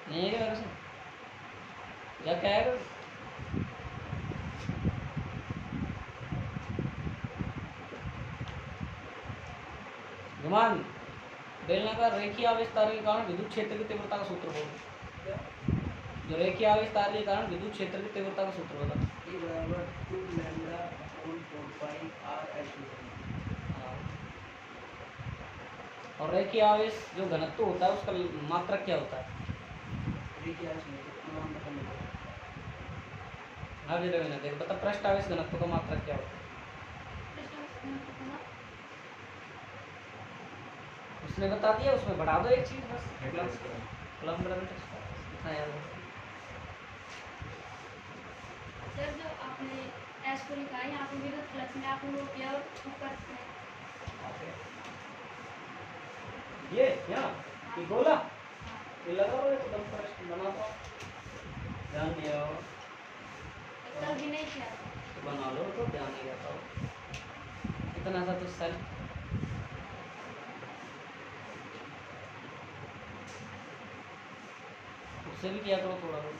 नहीं है क्या वैसे क्या क्या है। गुमान बेलनाकार रेखीय आवेशतार के कारण विद्युत क्षेत्र की तीव्रता का सूत्र बोलो। जो रेखीय आवेशतार के कारण विद्युत क्षेत्र की तीव्रता का सूत्र बता। E बराबर 2 लैम्डा होल 4 पाई r h। और रेखीय आवेश जो घनत्व होता है उसका मात्रक क्या होता है? रेखीय आवेश में नाम बताने हाँ जी रवीना देख बता पृष्ठ आवेश घनत्व का मात्रक क्या होता है? उसने बता दिया, उसमें बढ़ा दो एक चीज बस, प्लम इतना याद रखो। सर जो आपने एस को लिखा है यहाँ पे विद्युत फ्लक्स में आपने वो किया और ऊपर ये यहाँ ये गोला ये लगा हुआ है तो दम पृष्ठ बना दो, ध्यान दिया हो कल भी नहीं किया था। तो बना लो तो ध्यान नहीं रहता हो इतना सा तो सेल उससे भी किया करो थोड़ा बहुत।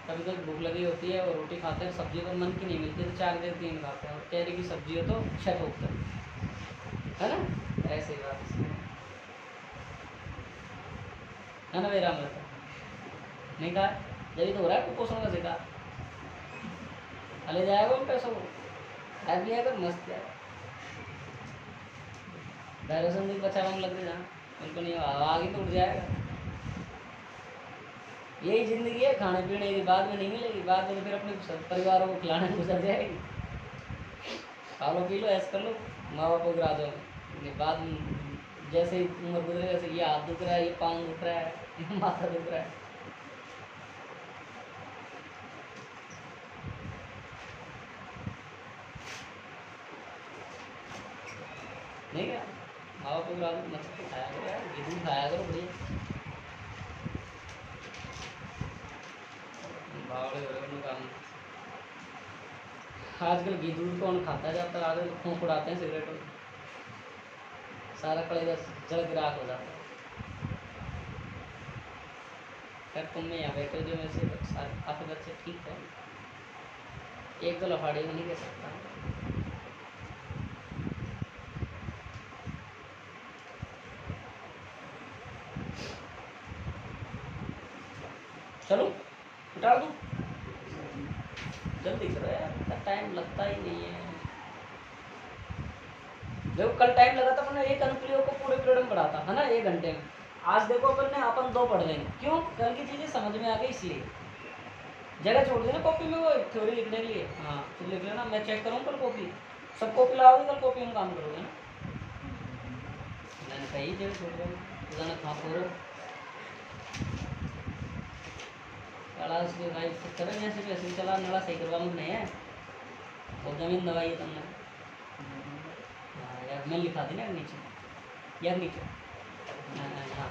कभी कभी भूख लगी होती है और रोटी खाते हैं, सब्जी तो मन की नहीं मिलती तो 4 दिन 3 खाते हैं, और कैरी की सब्जी हो तो 6 ठोकते हैं, है ना? ऐसे ही बात है ना मेरा मतलब नहीं कहा जब तो हो रहा है कुपोषण का शिकार ले जाएगा उन पैसों को ऐप लिया कर मस्त जाएगा डायरेक्शन भी बचा लग रही जहाँ उनको नहीं आगे तो उठ जाएगा। यही जिंदगी है, खाने पीने की बाद में नहीं मिलेगी, बाद में तो फिर अपने परिवारों को खिलाने में गुजर जाएगी। खा लो पी लो ऐसा कर लो, माँ बाप को गिरा दो, बाद में जैसे ही उम्र गुजरे वैसे ये हाथ दुख रहा है, ये पाँव दुख रहा है, ये माथा दुख रहा है। नहीं क्या माँ बाप को गिरा दो, मत खाया करो यार, ये दूध खाया करो बढ़िया। आजकल घी दूध कौन खाता है, जब तक आगे खोख उड़ाते हैं सिगरेटों में, सारा कलेजा जल के राख हो जाता है। खैर तुम में यहाँ बैठे जो वैसे काफ़ी बच्चे ठीक है, एक तो लफाड़े को नहीं कह सकता। चलो उठा दूँ जल्दी करो यार, इतना टाइम लगता ही नहीं है। देखो कल टाइम लगा था मैंने एक अनुप्रयोग को पूरे पीरियड में पढ़ा था, है ना 1 घंटे में। आज देखो अपन 2 पढ़ लेंगे, क्यों? कल की चीज़ें समझ में आ गई इसलिए। जगह छोड़ देना कॉपी में वो थ्योरी लिखने के लिए, हाँ तो लिख लेना, मैं चेक करूँ कल कॉपी, सब कॉपी लाओगे कल कॉपी में काम करोगे ना। मैंने कही जगह छोड़ देना कहाँ करो भाई करें जैसे वैसे चला नला सही करवा नहीं है, और जमीन दवाई है तुमने। हाँ यार मैं लिखा थी ना नीचे यार, नीचे हाँ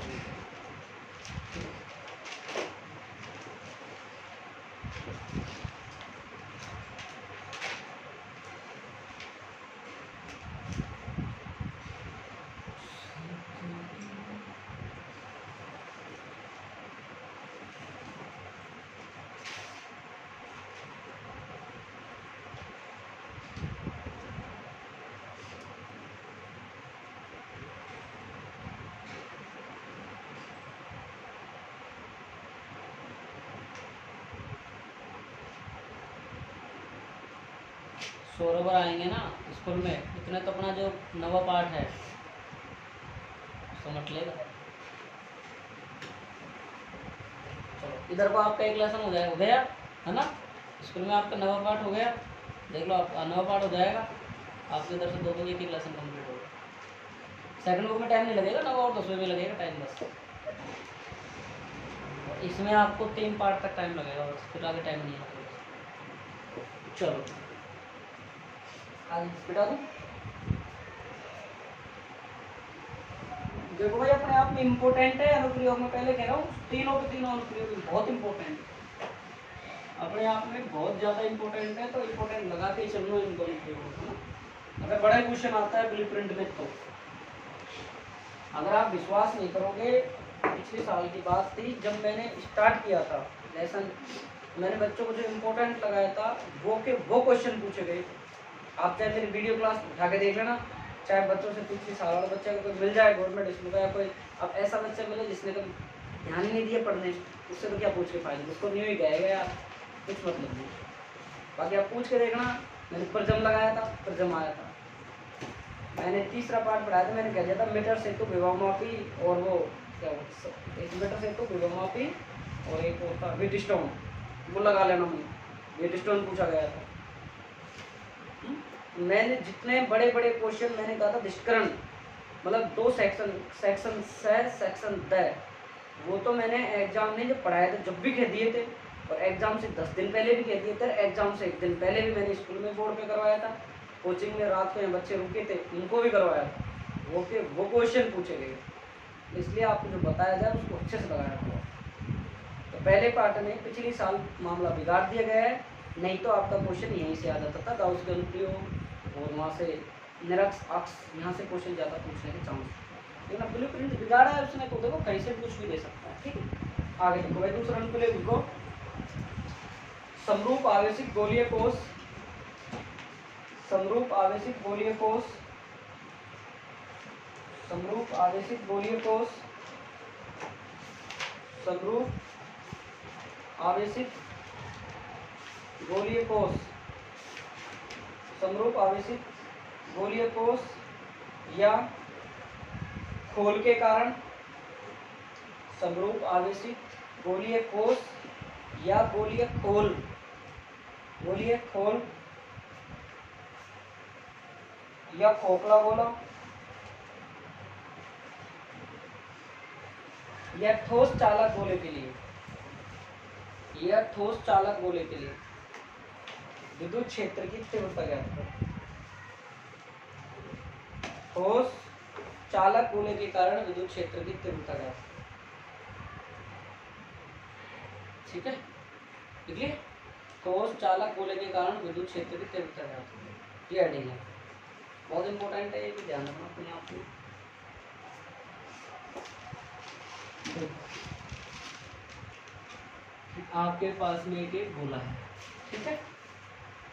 सौरभ आएंगे ना स्कूल में, इतने तो अपना जो नवा पाठ है समझ लेगा। चलो इधर को आपका एक लेसन हो जाएगा, हो गया है ना, स्कूल में आपका नवा पाठ हो गया, देख लो आप नवा पाठ हो जाएगा, आपके इधर से 2 एक लेसन कंप्लीट होगा। सेकंड बुक में टाइम नहीं लगेगा, 9 और 10 में लगेगा टाइम बस। इसमें आपको 3 पार्ट तक टाइम लगेगा बस, फिर आगे टाइम नहीं लगेगा। चलो बिठा दूँ। देखो भाई अपने आप में इम्पोर्टेंट है अनुप्रयोग में, पहले कह रहा हूँ तीनों के तीनों अनुप्रयोग बहुत इम्पोर्टेंट है, अपने आप में बहुत ज़्यादा इम्पोर्टेंट है, तो इम्पोर्टेंट लगा के चलना इनको अनुप्रयोग है ना। अगर बड़ा क्वेश्चन आता है ब्लूप्रिंट में तो अगर आप विश्वास नहीं करोगे, पिछले साल की बात थी जब मैंने स्टार्ट किया था लेसन, मैंने बच्चों को जो इम्पोर्टेंट लगाया था वो क्वेश्चन पूछे गए। आप चाहे मेरी वीडियो क्लास उठा के देख लेना, चाहे बच्चों से पिछले साल वाले बच्चे को कोई मिल जाए गवर्नमेंट स्कूल का, या कोई अब ऐसा बच्चा मिले जिसने कभी ध्यान ही नहीं दिया पढ़ने, उससे तो क्या पूछ के फायदा, उसको न्यू ही गएगा यार, कुछ मतलब नहीं। बाकी आप पूछ के देखना, मैंने प्रजम लगाया था, प्रजम आया था। मैंने तीसरा पार्ट पढ़ाया था, मैंने कह दिया था मीटर सेतु विभवमापी, और वो क्या एक मीटर सेतु विभवमापी और एक होता व्हीटस्टोन, वो लगा लेना मुझे। वेटस्टोन पूछा गया था। मैंने जितने बड़े बड़े क्वेश्चन मैंने कहा था धिष्करण, मतलब 2 सेक्शन सेक्शन द, वो तो मैंने एग्जाम में जब पढ़ाया था जब भी कह दिए थे, और एग्जाम से 10 दिन पहले भी कह दिए थे, एग्जाम से 1 दिन पहले भी मैंने स्कूल में बोर्ड पे करवाया था, कोचिंग में रात को यहाँ बच्चे रुके थे उनको भी करवाया था, वो क्वेश्चन पूछे गए, इसलिए आपको जो बताया जाए उसको अच्छे से लगाया था। तो पहले पार्ट में पिछले साल मामला बिगाड़ दिया गया है, नहीं तो आपका क्वेश्चन यहीं से आ जाता था, गाउस के अनुप्रयोग और वहाँ से निरक्ष अक्ष, यहाँ से क्वेश्चन ज़्यादा पूछने के चांस, लेकिन ब्लू प्रिंट बिगाड़ा है उसने, तो देखो कहीं से कुछ भी दे सकता है। ठीक है, आगे देखो भाई दूसरा अनुप्रयोग देखो, समरूप आवेशित गोलीय कोष, समरूप आवेशित गोलीय कोष, समरूप आवेशित गोलीय कोष, समरूप आवेशित गोलीय कोष, समरूप आवेशित गोलीय कोष या खोल के कारण, समरूप आवेशित गोलीय कोष या गोलीय खोल, गोलीय खोल या खोखला गोला या ठोस चालक गोले के लिए, या ठोस चालक गोले के लिए विद्युत क्षेत्र की तीव्रता ज्ञात करो। ठोस चालक गोले के कारण विद्युत क्षेत्र की तीव्रता ज्ञात करो। ठीक है, देखिए ठोस चालक गोले के कारण विद्युत क्षेत्र की तीव्रता ज्ञात करो, ये हेडिंग है, बहुत इंपॉर्टेंट है, ये भी ध्यान रखना अपने आप में। आपके पास में एक गोला है, ठीक है,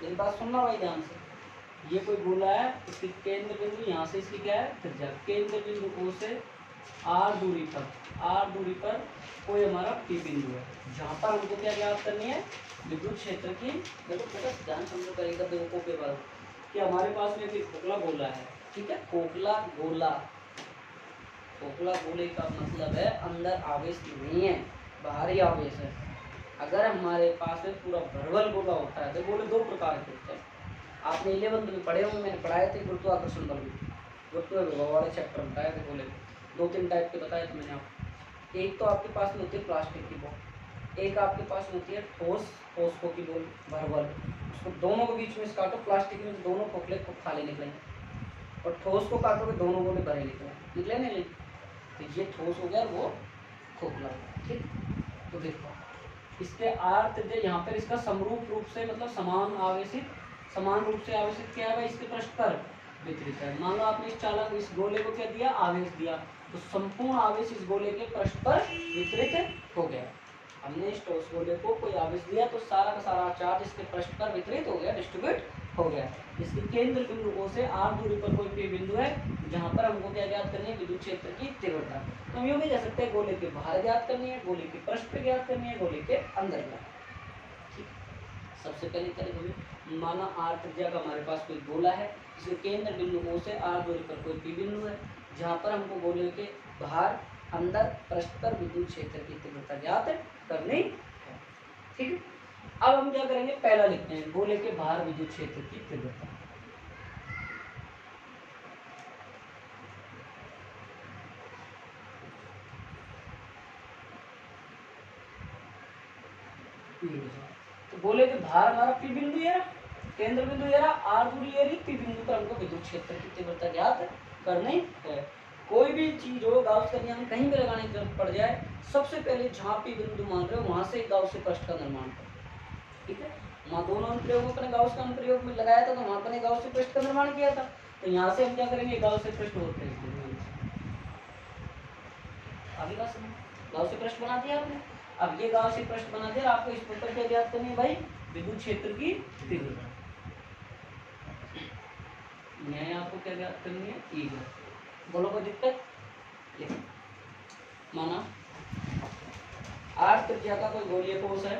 मेरी बात सुनना भाई ध्यान से, ये कोई गोला है, इसकी केंद्र बिंदु यहाँ से इसकी क्या है त्रिज्या, केंद्र बिंदु O से R दूरी पर कोई हमारा P बिंदु है, जहाँ पर हमको क्या ज्ञात करनी है, विद्युत क्षेत्र की। देखो बेटा ध्यान समझो करेगा बेवकूफ के बाद कि हमारे पास में एक खोखला गोला है, ठीक है, खोखला गोला, खोखला गोले का मतलब है अंदर आवेश नहीं है, बाहरी आवेश है। अगर हमारे पास में पूरा भरवल गोला होता है, तो गोले 2 प्रकार के होते हैं, आपने 11th में पढ़े होंगे, मैंने पढ़ाए थे गुरुत्वाकर्षण बल में, गुरुत्व विभव वाले चैप्टर में बताए थे गोले 2-3 टाइप के बताए थे मैंने आपको। एक तो आपके पास में होती है प्लास्टिक की बॉल, एक आपके पास में होती है ठोस को की बॉल भरवल, उसको दोनों के बीच में से काटो, प्लास्टिक में दोनों खोखले को खाली निकलेंगे, और ठोस को काटोगे दोनों गोले भरे निकले नहीं, तो ये ठोस हो गया और वो खोखला हो गया। ठीक, तो देखो इसके अर्थ यहाँ पर इसका समरूप रूप से मतलब समान रूप से आवेशित क्या है, इसके पृष्ठ पर वितरित है। मान लो आपने इस चालक इस गोले को क्या दिया, आवेश दिया, तो संपूर्ण आवेश इस गोले के पृष्ठ पर वितरित हो गया। हमने इस ठोस गोले को कोई आवेश दिया तो सारा का सारा चार्ज इसके पृष्ठ पर वितरित हो गया, डिस्ट्रीब्यूट हो गया। इसके केंद्र बिंदु O से R दूरी पर कोई P बिंदु है, जहाँ पर हमको क्या ज्ञात करनी है, विद्युत क्षेत्र की तीव्रता। तो हम यूँ भी कह सकते हैं गोले के बाहर ज्ञात करनी है, गोले के पृष्ठ पे ज्ञात करनी है, गोले के अंदर ज्ञात। ठीक, सबसे पहले करेंगे, माना R त्रिज्या का हमारे पास कोई गोला है, जिसके केंद्र बिंदु O से R दूरी पर कोई P बिंदु है, जहाँ पर हमको गोले के बाहर अंदर पृष्ठ पर विद्युत क्षेत्र की तीव्रता ज्ञात करनी है। ठीक है, अब हम क्या करेंगे, पहला लिखते हैं गोले के बाहर विद्युत क्षेत्र की तीव्रता। तो गोले के बाहर हमारा P बिंदु है, केंद्र बिंदु है, R दूरी है, P बिंदु पर हमको विद्युत क्षेत्र की तीव्रता ज्ञात करनी है। कोई भी चीज हो गाउस का नियम कहीं भी लगाने की जरूरत पड़ जाए, सबसे पहले जहाँ P बिंदु मान रहे हो वहां से गाउस के पृष्ठ का निर्माण करो। ठीक है, वहाँ दोनों अनुप्रयोगों पर गाउस का अनुप्रयोग में लगाया था, तो वहाँ पर गाउस से पृष्ठ का निर्माण किया था, तो यहाँ से हम क्या करेंगे, गाउस से पृष्ठ होते हैं, आगे बात समझ, गाउस से पृष्ठ बना दिया आपने। अब ये गाउस से पृष्ठ बना दिया, आपको इस पर क्या ज्ञात करनी है भाई, विद्युत क्षेत्र की तीव्रता। न्याय आपको क्या ज्ञात करनी है, ई ज्ञात। बोलो कोई दिक्कत, माना R त्रिज्या का कोई गोलीय कोष है,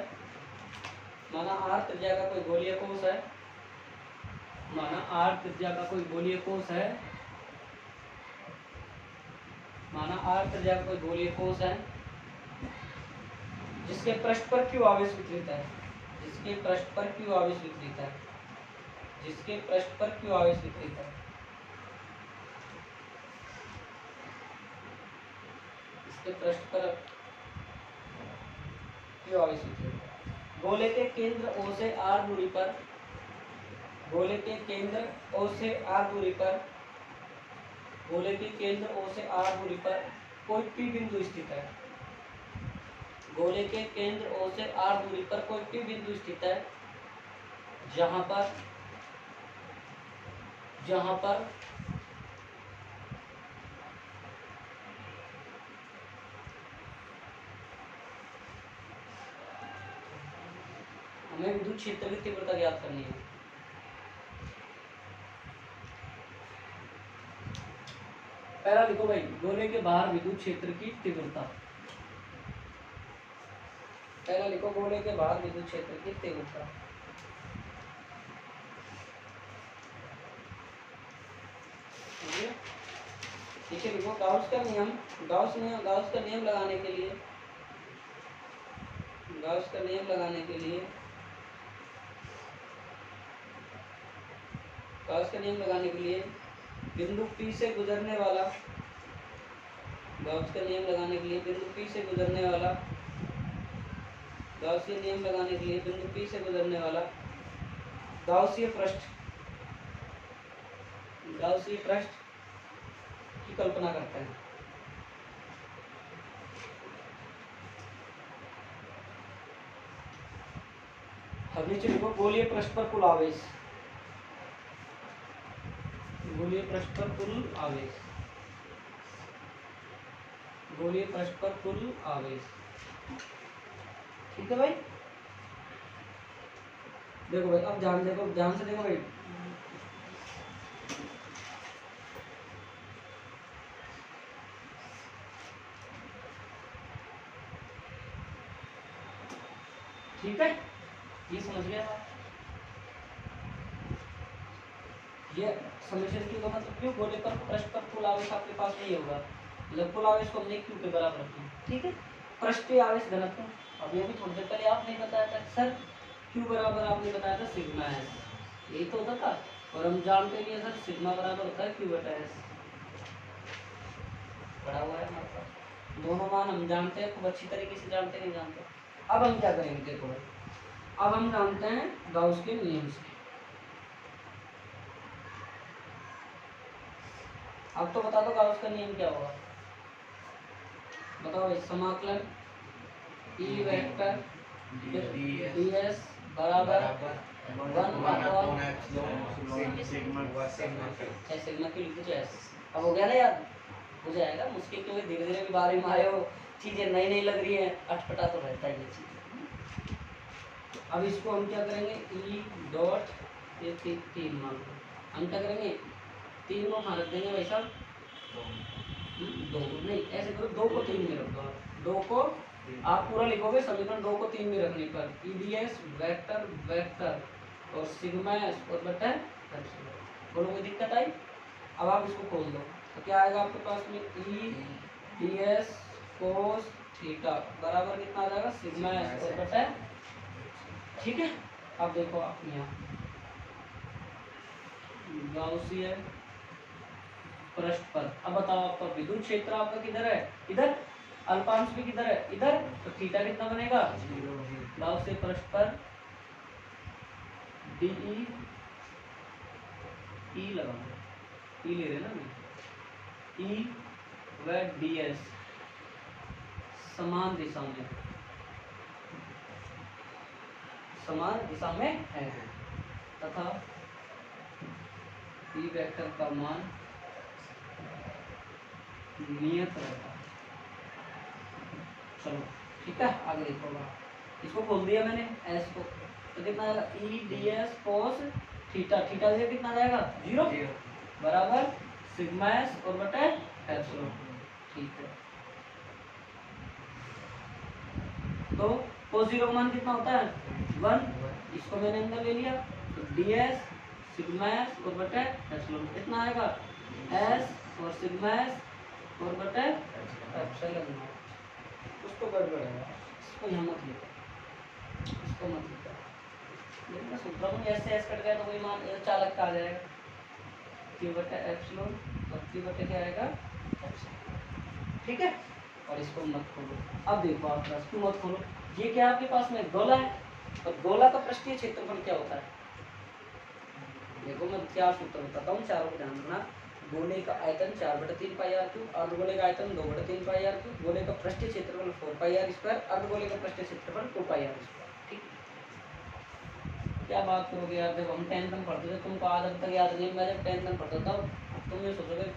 माना R त्रिज्या का कोई गोलीय कोष है, माना R त्रिज्या का कोई गोलीय कोष है, माना R त्रिज्या का कोई गोलीय कोष है, जिसके पृष्ठ पर Q आवेश वितरित है, जिसके पृष्ठ पर क्यू आवेश वितरित है, जिसके पृष्ठ पर क्यू आवेश वितरित है, इसके पृष्ठ पर क्यू आवेश वितरित है। गोले के केंद्र O से R दूरी पर, गोले के केंद्र O से R दूरी पर, गोले के केंद्र O से R दूरी पर कोई P बिंदु स्थित है, गोले के केंद्र O से R दूरी पर कोई P बिंदु स्थित है, जहां पर हमें विद्युत क्षेत्र की तीव्रता ज्ञात करनी है। पहला लिखो भाई, गोले के बाहर विद्युत क्षेत्र की तीव्रता। पहला लिखो, गोले के बाहर विद्युत क्षेत्र की तीव्रता। ठीक है, लिखो गाउस का नियम, गाउस का नियम लगाने के लिए, गाउस का नियम लगाने के लिए, गाउस का नियम लगाने के लिए बिंदु P से गुजरने वाला, गाउस का नियम लगाने के लिए बिंदु P से गुजरने वाला, गाउसीय नियम लगाने के लिए बिंदु P से गुजरने वाला गाउसीय पृष्ठ, गाउसीय पृष्ठ की कल्पना करते हैं। अब नीचे लिखो, गोलीय पृष्ठ पर कुल आवेश, गोलीय पृष्ठ पर कुल आवेश, गोलीय पृष्ठ पर कुल आवेश। ठीक है भाई, देखो भाई, अब ध्यान देखो, ध्यान से देखो भाई, ठीक है, ये समझ गया आप? ये समीकरण क्यों का मतलब क्यों, गोले पर पृष्ठ पर कुल आवेश आपके पास नहीं होगा, मतलब कुल आवेश को हमने क्यू के बराबर रखना। ठीक है, पृष्ठीय आवेश घनत्व, अब ये भी थोड़ी देर पहले आपने बताया था सर, क्यू बराबर आपने बताया था सिग्मा एस, यही तो होता था, और हम जानते भी हैं सर सिग्मा बराबर होता है क्यू बटा एस, पढ़ा हुआ है हमारे पास, दोनों मान हम जानते हैं, खूब अच्छी तरीके से जानते नहीं जानते। अब हम क्या करेंगे, देखो अब हम जानते हैं गाउस के नियम से। अब तो बता दो गाउस का नियम क्या होगा, बताओ भाई, समाकलन ई वेक्टर ds बराबर 1/, सिग्मा की लिख दो एस। अब हो गया ना याद, हो जाएगा मुश्किल, क्योंकि धीरे धीरे भी बारे में आए हो, चीजें नई नई लग रही है, अटपटा तो रहता ही है चीज। अब इसको हम क्या करेंगे, ई डॉट, ये तीन मान लो, हम क्या करेंगे, तीन को कहाँ रख देंगे भाई साहब, दो नहीं, ऐसे करो, दो को तीन में रख दो, दो को आप पूरा लिखोगे समीकरण, दो को तीन में रखने पर ईडीएस वेक्टर वेक्टर और सिग्मा एस और बटा एप्सिलॉन, बोलो कोई दिक्कत आई? अब आप इसको खोल दो तो क्या आएगा आपके पास में, E D S cos theta बराबर कितना आ जाएगा, सिग्मा एस और बटा। ठीक है, अब देखो आप यहाँ गाउसीय पृष्ठ पर, अब बताओ आपका विद्युत क्षेत्र आपका किधर है, इधर, अल्पांश भी किधर है, इधर, तो थीटा कितना बनेगा, गाउसीय पृष्ठ पर डी ई लगाओ, ई ले रहे ना, ई व डी एस समान दिशा में, समान दिशा में है, तथा ई वेक्टर का मान नियत रहता है। चलो ठीक है, आगे देखो, इसको खोल दिया मैंने एस को, तो कितना आएगा, E D S cos theta, theta से कितना जाएगा, 0 बराबर सिग्मा एस और बटा एप्सिलॉन। ठीक है, तो कोस 0 का मान कितना होता है, 1, इसको मैंने अंदर ले लिया, तो डी एस सिग्मा एस और बटा एप्सिलॉन कितना आएगा, एस और सिग्मा एस और बटा एप्सिलॉन। कुछ तो गड़बड़ है, इसको यहाँ मत लिखो। इसको मत लिखा, लेकिन सूत्र में ऐसे ऐसे कट गया तो वही मान चालक का आ जाएगा Q बटे एप्सिलॉन और Q बटे क्या आएगा एप्सिलॉन। ठीक है, और इसको मत खोलो। अब देखो आप बस क्यों मत खोलो, ये क्या आपके पास में गोला है, और गोला का पृष्ठीय क्षेत्रफल क्या होता है? देखो मैं क्या सूत्र बताता हूँ, चारों को ध्यान रखना। गोले का आयतन 4/3 पाई आर क्यूब, अर्धगोले का आयतन 2/3 पाई आर क्यूब, गोले का पृष्ठीय क्षेत्रफल 4 पाई आर स्क्वायर, अर्धगोले का पृष्ठीय क्षेत्रफल 2 पाई आर स्क्वायर। ठीक, क्या बात करोगे यार, जब हम 10th में पढ़ते थे तुमको आज अब तक याद नहीं, मैं जब 10th में पढ़ता था तुम ये सोचोगे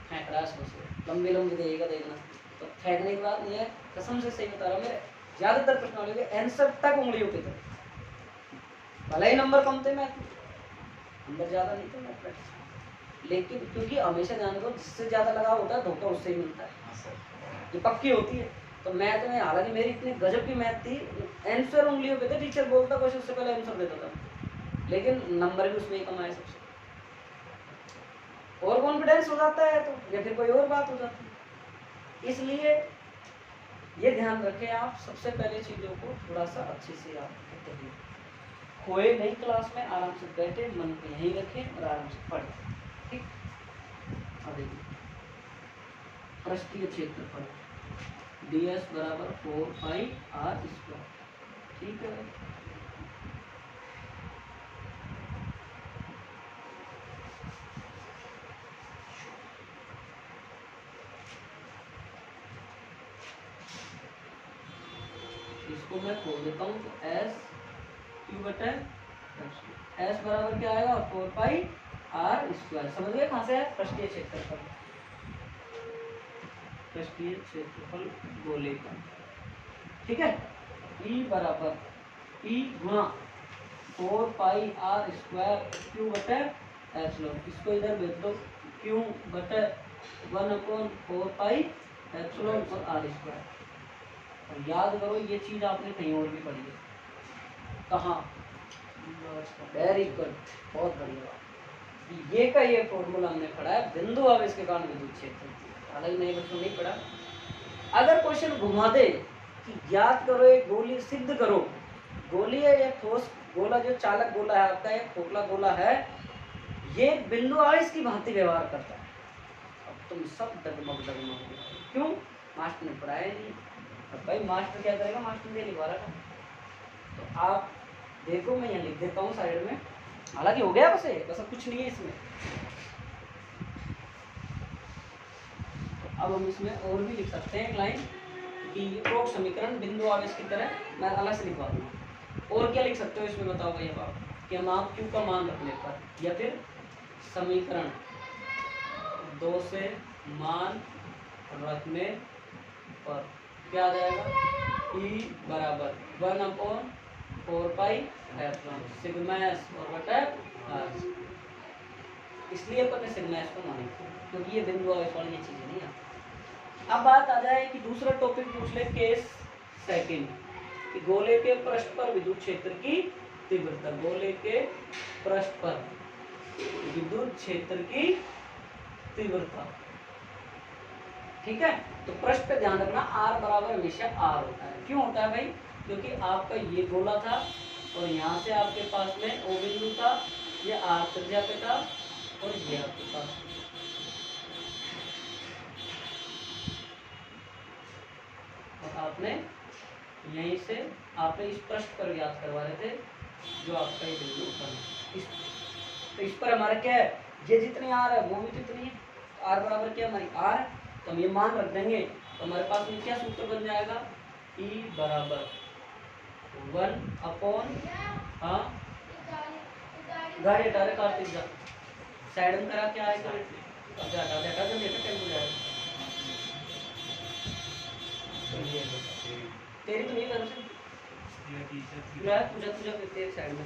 फेंकड़ा सोचो लंबी लंबी देगा देखना, तो फेंकने की बात नहीं है, कसम से सही बता रहा हूँ। मेरे ज़्यादातर प्रश्न वाले आंसर तक उंगलियों पे थे, भले ही नंबर कम थे, मैं अंदर ज़्यादा नहीं था मैं, लेकिन क्योंकि हमेशा ध्यान दो जिससे ज़्यादा लगाव होता है धोखा उससे ही मिलता है, ये पक्की होती है। तो मैथ में हालांकि मेरी इतनी गजब की मैथ थी, आंसर उंगलियों पे थे, टीचर बोलता कुछ उससे पहले आंसर देता था, लेकिन नंबर भी उसमें ही कमाए सबसे। और कॉन्फिडेंस हो जाता है तो या फिर कोई और बात हो जाती है। इसलिए ये ध्यान रखें आप, सबसे पहले चीज़ों को थोड़ा सा अच्छे से आप करिए, खोए नहीं क्लास में, आराम से बैठे मन को यहीं रखें और आराम से पढ़ें। ठीक, अब देखिए पृष्ठीय क्षेत्रफल ds बराबर 4 पाई आर स्क्वायर। ठीक है, इसको मैं खोल देता हूँ, तो s क्यू बटे s बराबर क्या आएगा 4 पाई आर स्क्वायर। समझ गए कहाँ से है? पृष्ठीय क्षेत्रफल, पृष्ठीय क्षेत्रफल गोले का। ठीक है, E बराबर E गुणा 4 पाई आर स्क्वायर क्यू बटे एप्सिलॉन, इसको इधर भेज दो, क्यू बटे 1/4 पाई एप्सिलॉन और आर स्क्वायर। और याद करो ये चीज़ आपने कहीं और भी पढ़ी है, कहाँ? वेरी गुड, बहुत बढ़िया। ये का ये फॉर्मूला हमने पढ़ा है, बिंदु आवेश के कारण विद्युत क्षेत्र, हालांकि नए बच्चों नहीं पढ़ा। अगर क्वेश्चन घुमा दे कि ज्ञात करो एक गोली, सिद्ध करो गोली है या ठोस गोला, जो चालक गोला है आपका, एक खोखला गोला है, ये बिंदु आवेश की भांति व्यवहार करता है, अब तुम सब डगमग डगमग। क्यों? मास्टर ने पढ़ाया नहीं। अब भाई मास्टर क्या करेगा, मास्टर ने लिखवा रखा। तो आप देखो मैं यहाँ लिख देता हूँ साइड में, हालांकि हो गया बस कुछ नहीं है इसमें। अब हम इसमें और भी लिख सकते हैं एक लाइन कि उपरोक्त समीकरण बिंदु आवेश की तरह, मैं अलग से लिखवा दूँगा। और क्या लिख सकते हो इसमें बताओ भैया आप, कि हम आप क्यू का मान रखने पर, या फिर समीकरण 2 से मान रखने पर क्या आ जाएगा, E बराबर 1/4 पाई एप्सिलॉन सिग्मा s और बटा r। इसलिए अपन ने सिग्मा s को माना क्योंकि ये बिंदु आवेश वाली ये चीजें नहीं आती। अब बात आ जाए कि दूसरा टॉपिक पूछ ले, केस सेकंड, कि गोले के पृष्ठ पर विद्युत क्षेत्र की तीव्रता, गोले के पृष्ठ पर विद्युत क्षेत्र की तीव्रता। ठीक है, तो पृष्ठ पे ध्यान रखना r बराबर हमेशा r होता है। क्यों होता है भाई? क्योंकि आपका ये गोला था और यहाँ से आपके पास में O बिंदु था, ये r त्रिज्या पे था और ये आपके पास, और आपने यहीं से आपने इस पृष्ठ पर ज्ञात करवा रहे थे जो आपका ये बिंदु था। तो इस पर हमारा क्या है, ये जितनी r है वो भी कितनी है, r बराबर क्या हमारी r है, तो हम ये मान रख देंगे। तो हमारे पास में क्या सूत्र बन जाएगा, E बराबर 1/, हाँ गाड़ी हटा रहे कार्तिक जा साइड में करा, क्या आएगा, अच्छा हटा दे, हटा दे, टेम्पो जाएगा। तेरी तो नहीं तरफ से तुझे तेरे साइड में,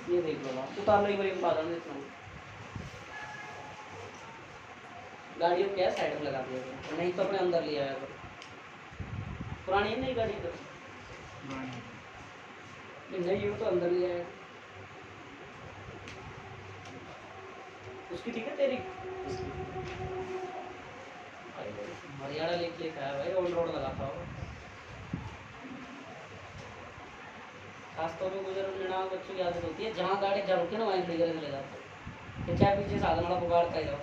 ये देख लो आप उतार लो एक बार, एक बात देता हूँ, गाड़ियों क्या साइड में लगा दिया, नहीं तो अपने अंदर ले आया करो। पुरानी नहीं गाड़ी तो नहीं हो तो अंदर ले आया उसकी, ठीक है तेरी हरियाणा लेके आया भाई, ऑन रोड लगाता हो। खासतौर पर बुजुर्ग निर्णायक बच्चों की आदत होती है, जहाँ गाड़ी जहाँ रुके ना वहीं खड़ी करके चले जाते हैं, कि चाहे पीछे साधन वाला पुकारता ही रहो।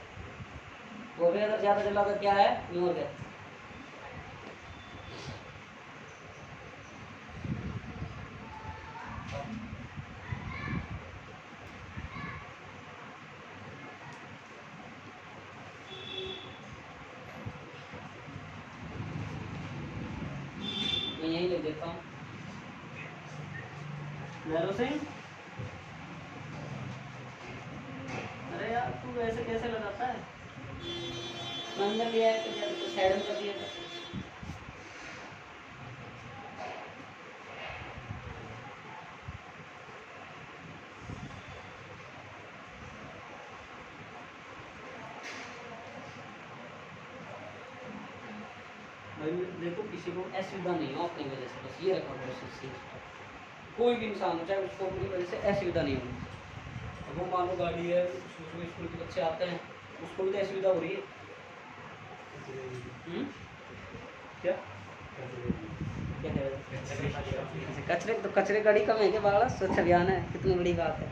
वो भी अगर ज़्यादा चला तो क्या है, यूँ हो गया। मैं यहीं लिख देता हूँ, नैरो सिंह। अरे यार तू ऐसे कैसे लगाता है, अंदर लिया है तो साइड में कर दिया था। भाई देखो किसी को असुविधा नहीं हो अपनी वजह से, बस ये रखा कोशिश। कोई भी इंसान हो चाहे उसको अपनी वजह से असुविधा नहीं होनी। अब वो मान लो गाड़ी है, उसमें स्कूल के बच्चे आते हैं, उसको भी तो असुविधा हो रही है। क्या क्या कह रहे थे? कचरे तो कचरे गाड़ी कम है क्या बाड़ा, स्वच्छ अभियान है, कितनी बड़ी बात है।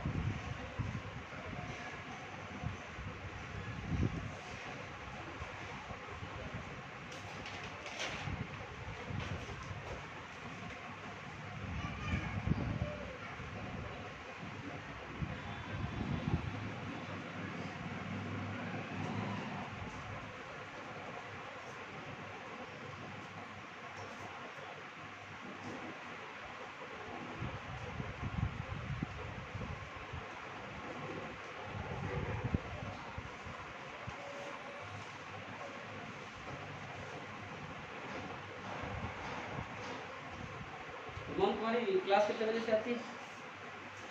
मन तुम्हारी क्लास कितने बजे से आती है?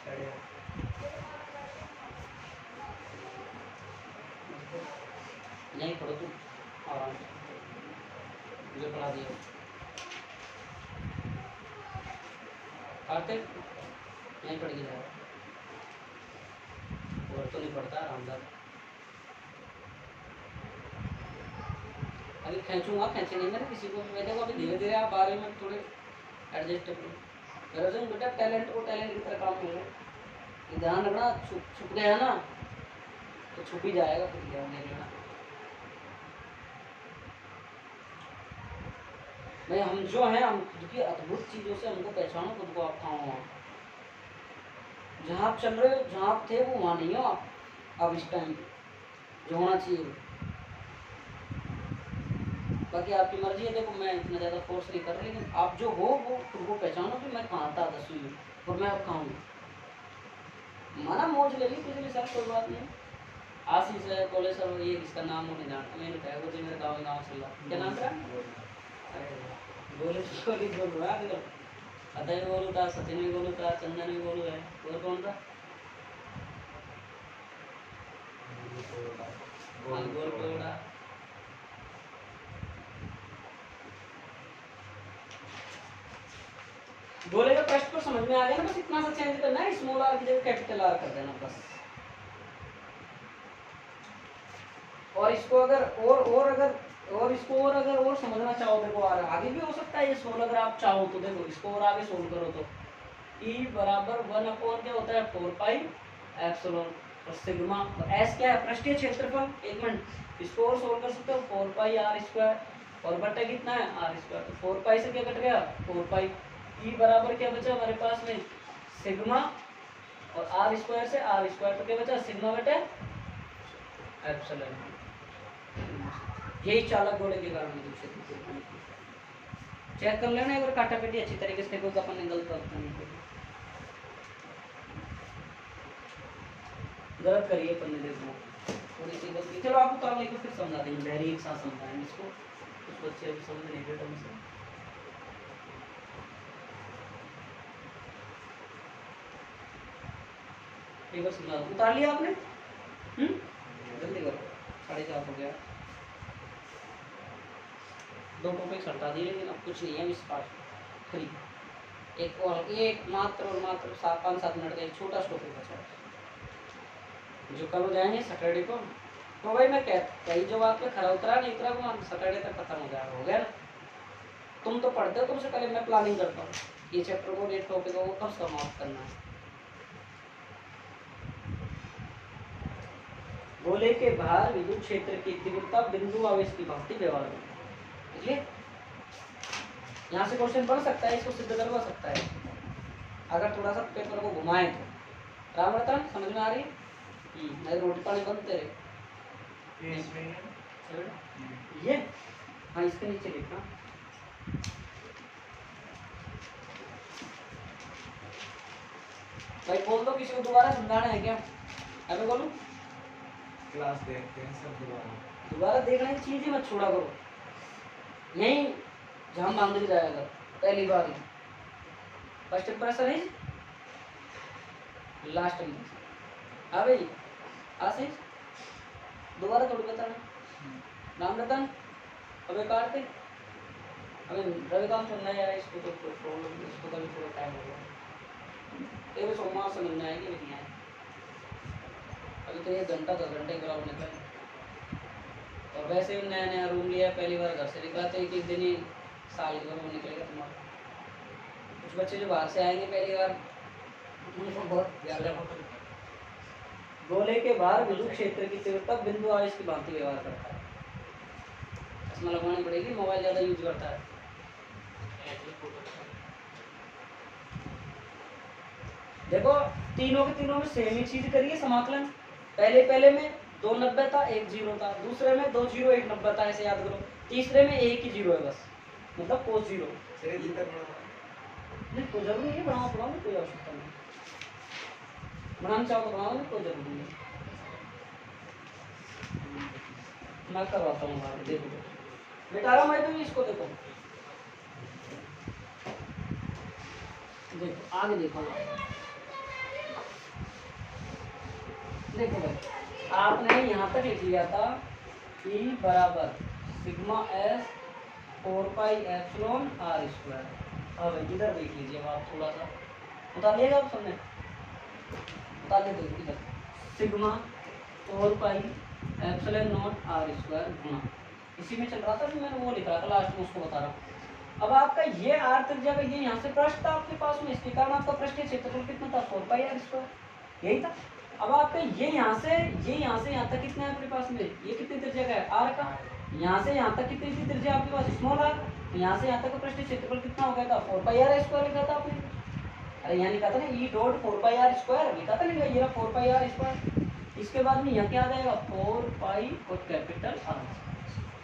8:30। नहीं पढ़ो तुम आराम से, मुझे पढ़ा दिया। कार्तिक नहीं पढ़ के जाओ, और तो नहीं पढ़ता आरामदार। अभी खींचूंगा, खींचे नहीं मैंने किसी को, मैं देखो अभी धीरे धीरे आप बारे में थोड़े एडजस्टेबल। बेटा टैलेंट को टैलेंट की तरह काम करो, ध्यान रखना, छुप गया ना तो छुप ही जाएगा, फिर ध्यान नहीं रखना। भाई हम जो हैं, हम खुद की अद्भुत चीज़ों से हमको पहचानो, खुद को आप खाओ। जहाँ आप चल रहे हो, जहाँ आप थे वो वहाँ नहीं हो आप अब इस टाइम जो होना चाहिए। बाकी आपकी मर्जी है, देखो मैं इतना ज़्यादा फोर्स नहीं कर रहा, लेकिन आप जो हो वो खुद को पहचानो कि मैं कहाँ था 10वीं में और मैं अब कहाँ हूँ। माना मौज ले ली पिछले साल, कोई बात नहीं। आशीष है, कॉलेज सर, ये इसका नाम वो नहीं जानता, मैंने कहा वो जो मेरे गाँव चल रहा, क्या नाम था? बोले बोली बोल रहा है, अतः भी बोलू था, सचिन भी बोलू था, चंदन भी बोलू है, और कौन था? गोल कोड़ा। बोले का प्रश्न को समझ में आ गया ना, बस इतना सा चेंज करना है, स्मॉल आर की जगह कैपिटल आर कर देना बस। और इसको अगर और इसको और समझना चाहो, देखो आगे भी हो सकता है ये सोल्व, अगर आप चाहो तो देखो इसको और आगे सोल्व करो तो E बराबर 1 क्या होता है 4 पाई एप्सिलॉन और सिग्मा। S क्या है? पृष्ठीय क्षेत्रफल। एक मिनट, इसको और सोल्व कर सकते हो, 4 पाई आर स्क्वायर और बटा कितना है आर स्क्वायर, तो 4 पाई से क्या कट गया 4 पाई। E बराबर क्या बचा हमारे पास में सिग्मा और आर स्क्वायर से आर स्क्वायर, तो क्या बचा सिग्मा बटे एप्सिलॉन। यही चालक घोड़े के कारण चेक कर लेना एक बार काटा पेटी अच्छी तरीके से, देखो अपन ने गलत करिए अपन ने, देखो थोड़ी सी गलती। चलो आपको काम लेकर फिर समझा देंगे, लहरी एक साथ समझाएंगे इसको, कुछ बच्चे अभी समझ नहीं रहे ढंग से। एक बार समझा, उतार लिया आपने? जल्दी करो, 4:30 हो गया। 2 टॉपिक्स हटा दिए, लेकिन अब कुछ नहीं है इस पार्ट फ्री। एक मात्र और मात्र 5-7 मिनट का एक छोटा टॉपिक बचा है, जो कल हो जाएंगे सैटरडे को। तो भाई मैं कहीं जो बात पे खरा उतरा नहीं उतरा, वो सैटरडे तक खत्म हो जाएगा। हो गया ना? तुम तो पढ़ते हो, तुमसे पहले मैं प्लानिंग करता हूँ। ये चैप्टर को, ये टॉपिक को कब समाप्त करना है। गोले के बाहर विद्युत क्षेत्र की तीव्रता बिंदु आवेश की भांति व्यवहार करती है। ठीक है, यहाँ से क्वेश्चन बन सकता है, इसको सिद्ध करवा सकता है अगर थोड़ा सा पेपर को घुमाए तो। राम रतन समझ में आ रही? मेरे रोटी पानी बनते रहे। ये हाँ, इसके नीचे लिखना। भाई बोल दो, किसी को दोबारा समझाना है क्या? अभी बोलूं? क्लास देखते हैं सब दोबारा देखने की चीज ही मत छोड़ा करो, यही जाम बांध के जाएगा पहली बार ही। First impression is last impression. हाँ भाई आशीष, दोबारा थोड़ी बताना। राम रतन अबे काट दे, अबे रविकांत सुनना है यार, इसको तो प्रॉब्लम, इसको तो भी थोड़ा टाइम हो गया। तेरे सोमवार समझ में आएगी नहीं आएगी, अभी तो 1 घंटा 10 घंटे के बराबर निकल। और वैसे भी नया नया रूम लिया, पहली बार घर से निकला, तो एक दिन ही साल के में निकलेगा तुम्हारा। कुछ बच्चे जो बाहर से आएंगे पहली बार, उनको बहुत ज्यादा। गोले के बाहर विद्युत क्षेत्र की तीव्रता बिंदु आवेश की भांति व्यवहार करता है। इसमें लगवानी पड़ेगी, मोबाइल ज्यादा यूज करता है। देखो तीनों के तीनों में सेम ही चीज करिए समाकलन। पहले में 2 90 था, 1 0 था, दूसरे में 2 0 1 90 था, ऐसे याद करो। तीसरे में एक ही 0 है बस, मतलब कोस 0। नहीं कोई जरूरी नहीं, बनाओ बनाओ, कोई आवश्यकता नहीं, बनाना चाहो तो बनाओ, कोई जरूरी नहीं। मैं करवाता हूँ बाहर, देखो बेटा रहा मैं तो इसको देखो, देखो आगे देखो। देखो भाई, आपने यहाँ तक लिख लिया था E बराबर sigma S 4 pi epsilon R square. हाँ भाई इधर देख लीजिए आप, थोड़ा सा बता लिएगा आप सबने, बता ले दो इधर, sigma 4 pi epsilon naught R square गुना, इसी में चल रहा था, मैंने वो लिख रहा था लास्ट में, उसको बता रहा हूँ। अब आपका ये R तक जगह, ये यहाँ से पृष्ठ था आपके पास में, इसके कारण आपका पृष्ठीय क्षेत्रफल कितना था? 4 पाई R स्क्वायर, यही था। अब आपका ये यहाँ से यहाँ तक कितना है आपके पास में, ये कितनी त्रिज्या का है? R का। यहाँ से यहाँ तक कितनी त्रिज्या आपके पास? Small r। तो यहाँ से यहाँ तक का पृष्ठीय क्षेत्रफल कितना हो गया था? 4 पाई r स्क्वायर लिखा था आपने। अरे यहाँ लिखा था ना E डॉट 4 पाई r स्क्वायर, लिखा था नहीं, ये 4 पाई r स्क्वायर। इसके बाद में यहाँ क्या आ जाएगा? 4 पाई और कैपिटल R।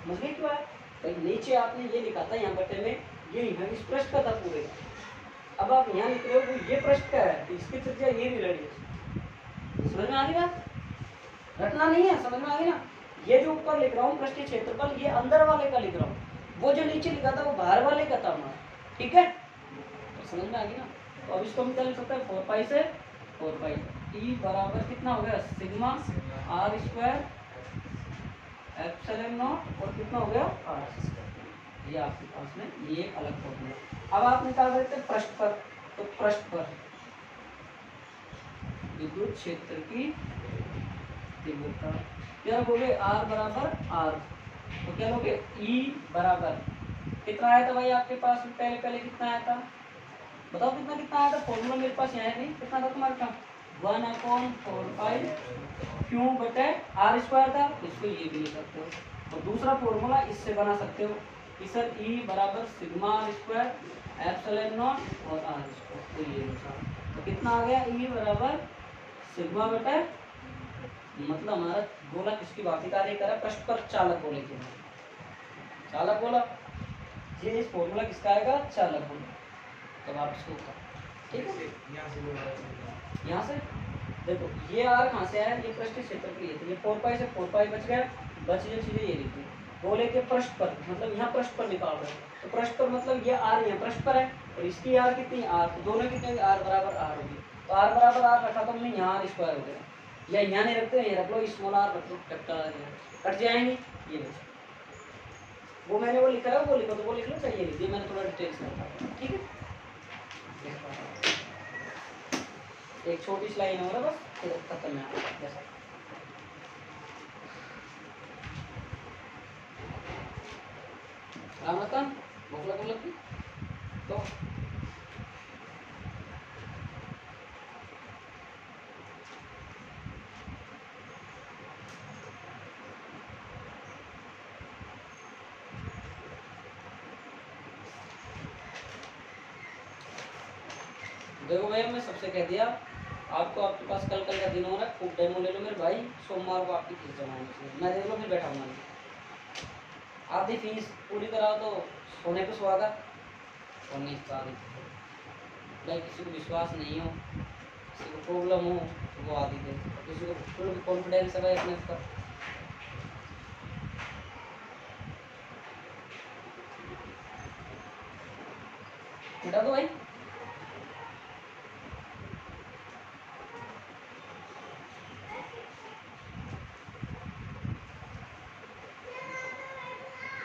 समझ गए क्यों है भाई? नीचे आपने ये लिखा था यहाँ बटे में, ये यहाँ इस पृष्ठ का था पूरे। अब आप यहाँ लिख रहे हो ये पृष्ठ का है, तो इसकी त्रिज्या ये भी लड़ी है। समझ में आ गई बात? रटना नहीं है, समझ में आ गई ना? ये जो ऊपर लिख रहा हूँ पृष्ठीय क्षेत्रफल, ये अंदर वाले का लिख रहा हूँ, वो जो नीचे लिखा था वो बाहर वाले का था हमारा। ठीक है, तो समझ में आ गई ना? तो अब इसको हम क्या लिख सकते हैं? 4 पाई से 4 पाई E बराबर कितना हो गया? Sigma R square epsilon not और कितना हो गया? R। ये आपके पास में ये एक अलग फॉर्मूला। अब आप निकाल सकते हैं पृष्ठ पर, तो पृष्ठ पर विद्युत क्षेत्र की तीव्रता क्या बोले? R बराबर R, तो क्या लोगे? E बराबर कितना आया था भाई आपके पास में? पहले कितना आया था? बताओ कितना आया था? फॉर्मूला मेरे पास यहाँ है नहीं, कितना था तुम्हारे पास? 1/4 पाई क्यों बटे R स्क्वायर था, इसको ये भी लिख सकते हो। और दूसरा फॉर्मूला इससे बना सकते हो कि सर E बराबर sigma R square epsilon not और R स्क्वायर, तो ये तो कितना आ गया? E बराबर सिग्मा बटे, मतलब हमारा गोला किसकी भांति कार्य कर रहा है? पृष्ठ पर चालक गोले के, चालक गोला। ये इस फॉर्मूला किसका आएगा? चालक गोला। तब आप इसको ठीक है, यहाँ से देखो ये R कहाँ से आया? ये पृष्ठीय क्षेत्र के लिए, तो ये 4 पाई से 4 पाई बच गया, बची जो चीजें ये लिखी गोले के पृष्ठ पर, मतलब यहाँ पृष्ठ पर निकाल रहे हैं, तो पृष्ठ पर मतलब ये R यहाँ पृष्ठ पर है और इसकी R कितनी? R, तो दोनों कितने? R बराबर R होगी। तो R बराबर R रखा तो हमने यहाँ R स्क्वायर हो गया, या यहाँ नहीं रखते, ये रख लो स्मॉल r रख लो, कैपिटल R कट जाएंगे ये बच। वो मैंने वो लिखा है, वो लिखो तो वो लिख लो, चाहिए लिख दिया मैंने, थोड़ा डिटेल्स में रखा। ठीक है, एक छोटी सी लाइन हो रहा बस, फिर खत्म है जैसा। राम रतन भूख लगी तो देखो भैया मैं सबसे कह दिया आपको, आपके पास कल का दिन हो रहा है, खूब डेमो ले लो मेरे भाई, सोमवार को आपकी फीस जमा होनी चाहिए, मैं देख लो फिर बैठाऊंगा नहीं। आधी फीस पूरी करा तो सोने पे सुहागा, और नहीं तो आधी भाई किसी को विश्वास नहीं हो, किसी को प्रॉब्लम हो तो वो आधी दे, किसी को फुल कॉन्फिडेंस है भाई अपने पर। बेटा तो भाई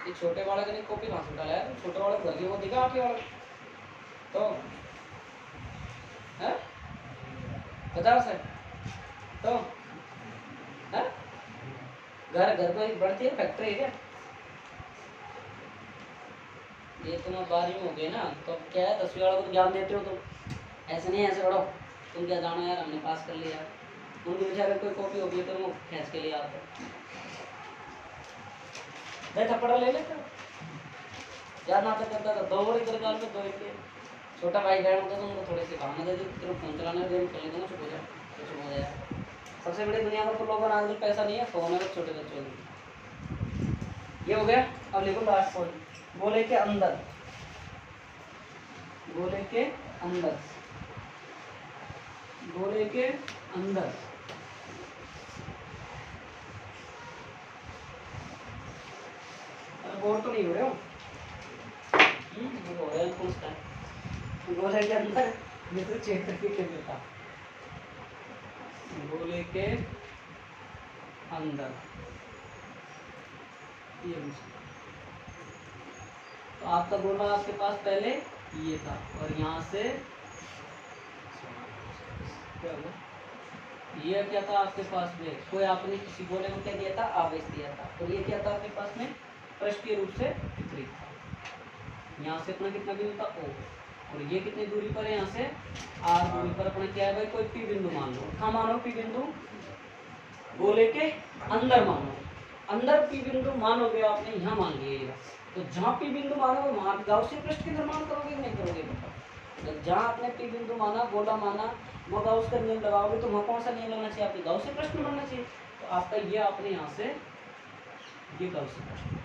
ये छोटे वाले के लिए कॉपी कहाँ से उठा लाया, छोटे वाले घर के वो दिखा आगे वाला तो है 50 है तो है, घर घर को एक बढ़ती है फैक्ट्री है क्या? ये तुम अब 12वीं हो गए ना, तो अब क्या है 10वीं वालों को ज्ञान देते हो तुम, ऐसे नहीं ऐसे पढ़ो, तुम क्या जानो यार हमने पास कर लिया, उनके बेचारे कोई कॉपी होगी तो वो खींच के लिए आते दे थप्पड़ ले लेते हो। याद ना करता था 2 बड़े तेरे गाल में 2 एक छोटा भाई बहन होता तो उनको थोड़े से काम दे दे, तेरे फोन चलाने गेम खेलने को ना चुप हो जाए, तो चुप हो जाए। सबसे बड़ी दुनिया में तो लोगों ने आजकल पैसा नहीं है, फोन है छोटे बच्चों की। ये हो गया। अब लिखो लास्ट पॉइंट, गोले के अंदर, गोले के अंदर, गोले के अंदर बोर तो नहीं हो रहे हो? हो रहे हैं कुछ टाइम। गोले के अंदर विद्युत क्षेत्र की तीव्रता, गोले के अंदर ये, तो आपका गोला आपके पास पहले ये था और यहाँ से क्या हुआ, ये क्या था आपके पास में, कोई आपने किसी गोले को क्या दिया था, आवेश दिया था, और ये क्या था आपके पास में, पृष्ठीय रूप से विपरीत था। यहाँ से अपना कितना बिंदु था O, और ये कितनी दूरी पर है, यहाँ से R दूरी पर अपना क्या है भाई, कोई P बिंदु मान लो। कहाँ मानो P बिंदु, गोले के अंदर मानो, अंदर P बिंदु मानोगे आपने, यहाँ मान लिएगा। तो जहाँ P बिंदु मानोगे वहाँ गाउसियन पृष्ठ के निर्माण करोगे नहीं करोगे बेटा? तो जहाँ आपने P बिंदु माना, गोला माना, वो गाउस का नियम लगाओगे तो वहाँ कौन सा नियम लगना चाहिए, आपकी गाउसियन प्रश्न बनना चाहिए। तो आपका ये आपने यहाँ से ये गाउसियन प्रश्न।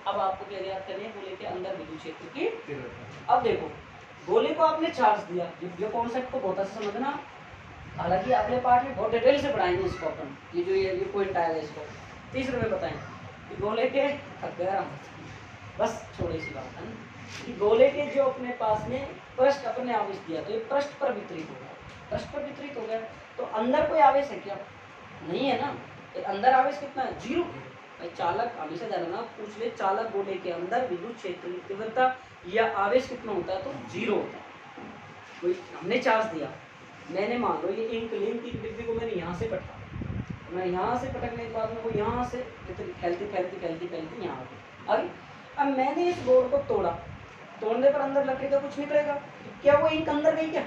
अब आपको क्या याद करनी है, गोले के अंदर विद्युत क्षेत्र की। अब देखो गोले को आपने चार्ज दिया, ये कॉन्सेप्ट को बहुत अच्छा समझना, हालांकि अगले पार्ट में बहुत डिटेल से पढ़ाएंगे इसको अपन, ये जो ये पॉइंट आएगा इसको तीसरे में बताएंगे कि गोले के बस छोड़ी सी बात है ना, कि गोले के जो अपने पास में पृष्ठ अपने आवेश दिया, तो ये पृष्ठ पर वितरित हो गया, पृष्ठ पर वितरित हो गया, तो अंदर कोई आवेश है क्या, नहीं है ना। तो अंदर आवेश कितना है, 0। भाई चालक हमेशा ध्यान रखना, पूछ ले चालक गोले के अंदर विद्युत क्षेत्र की तीव्रता या आवेश कितना होता है, तो 0 होता है। कोई हमने चार्ज दिया, मैंने मान लो ये इंक लिंक की डिब्बी को मैंने यहाँ से पटका, मैं यहाँ से पटकने के बाद में वो यहाँ से फैलती फैलती फैलती फैलती यहाँ आ गई। अब मैंने इस बोर्ड को तोड़ा, तोड़ने पर अंदर लकड़ी का कुछ निकलेगा, क्या वो इंक अंदर गई क्या,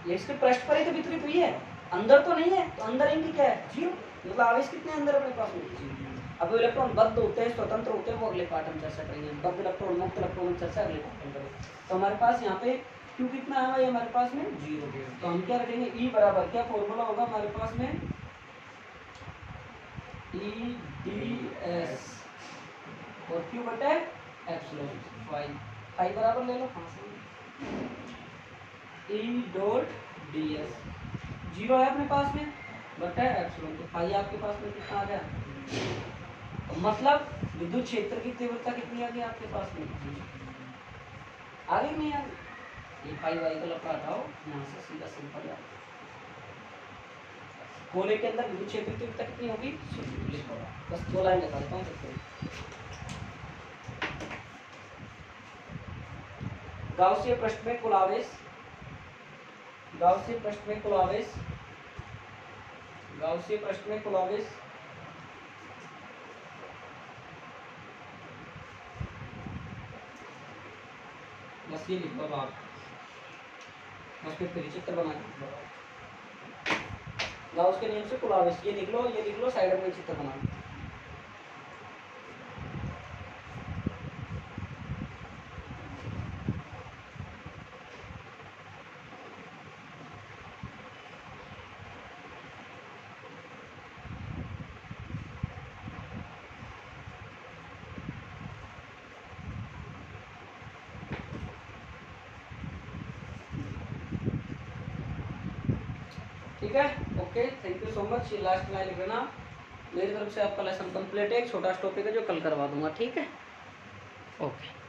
ये इसके पृष्ठ पर ही तो वितरित हुई है, अंदर तो नहीं है, तो अंदर इंक क्या है, 0। मतलब आवेश कितने अंदर अपने पास में, 0। अब इलेक्ट्रॉन बद्ध होते हैं, स्वतंत्र होते हैं, वो अगले पार्ट में चर्चा करेंगे, बद्ध इलेक्ट्रॉन मुक्त इलेक्ट्रॉन चर्चा अगले पार्ट में करेंगे। तो हमारे पास यहाँ पे क्यू कितना है भाई, हमारे पास में 0। तो हम क्या रखेंगे, E बराबर क्या फॉर्मूला होगा हमारे पास में, EdS और Q बटे एप्सिलॉन फाई बराबर ले लो, E डॉट ds 0 है अपने पास में बटा एप्सिलॉन, तो फाई आपके पास में कितना आ गया, तो मतलब विद्युत क्षेत्र की तीव्रता कितनी आ गई आपके पास में, आ गई नहीं आ गई, ये फाई वाई को लपड़ा हटाओ, यहाँ से सीधा सिंपल है। गोले के अंदर विद्युत क्षेत्र की तीव्रता कितनी होगी, लिखो बस 2 लाइन लिखा देता हूँ। गाउसीय पृष्ठ में कुल आवेश, गाउसीय पृष्ठ में कुल आवेश, गाउसीय पृष्ठ में कुल आवेश बस ये लिख लो आप, बस फिर चित्र बना के गाउस के नियम से कुल आवेश, ये लिख लो, ये लिख लो, साइड में चित्र बना लो। ठीक है, okay, thank you so much. ये लास्ट में लिख लेना, मेरी तरफ से आपका लेसन कंप्लीट है। एक छोटा टॉपिक है जो कल करवा दूंगा, ठीक है, ओके।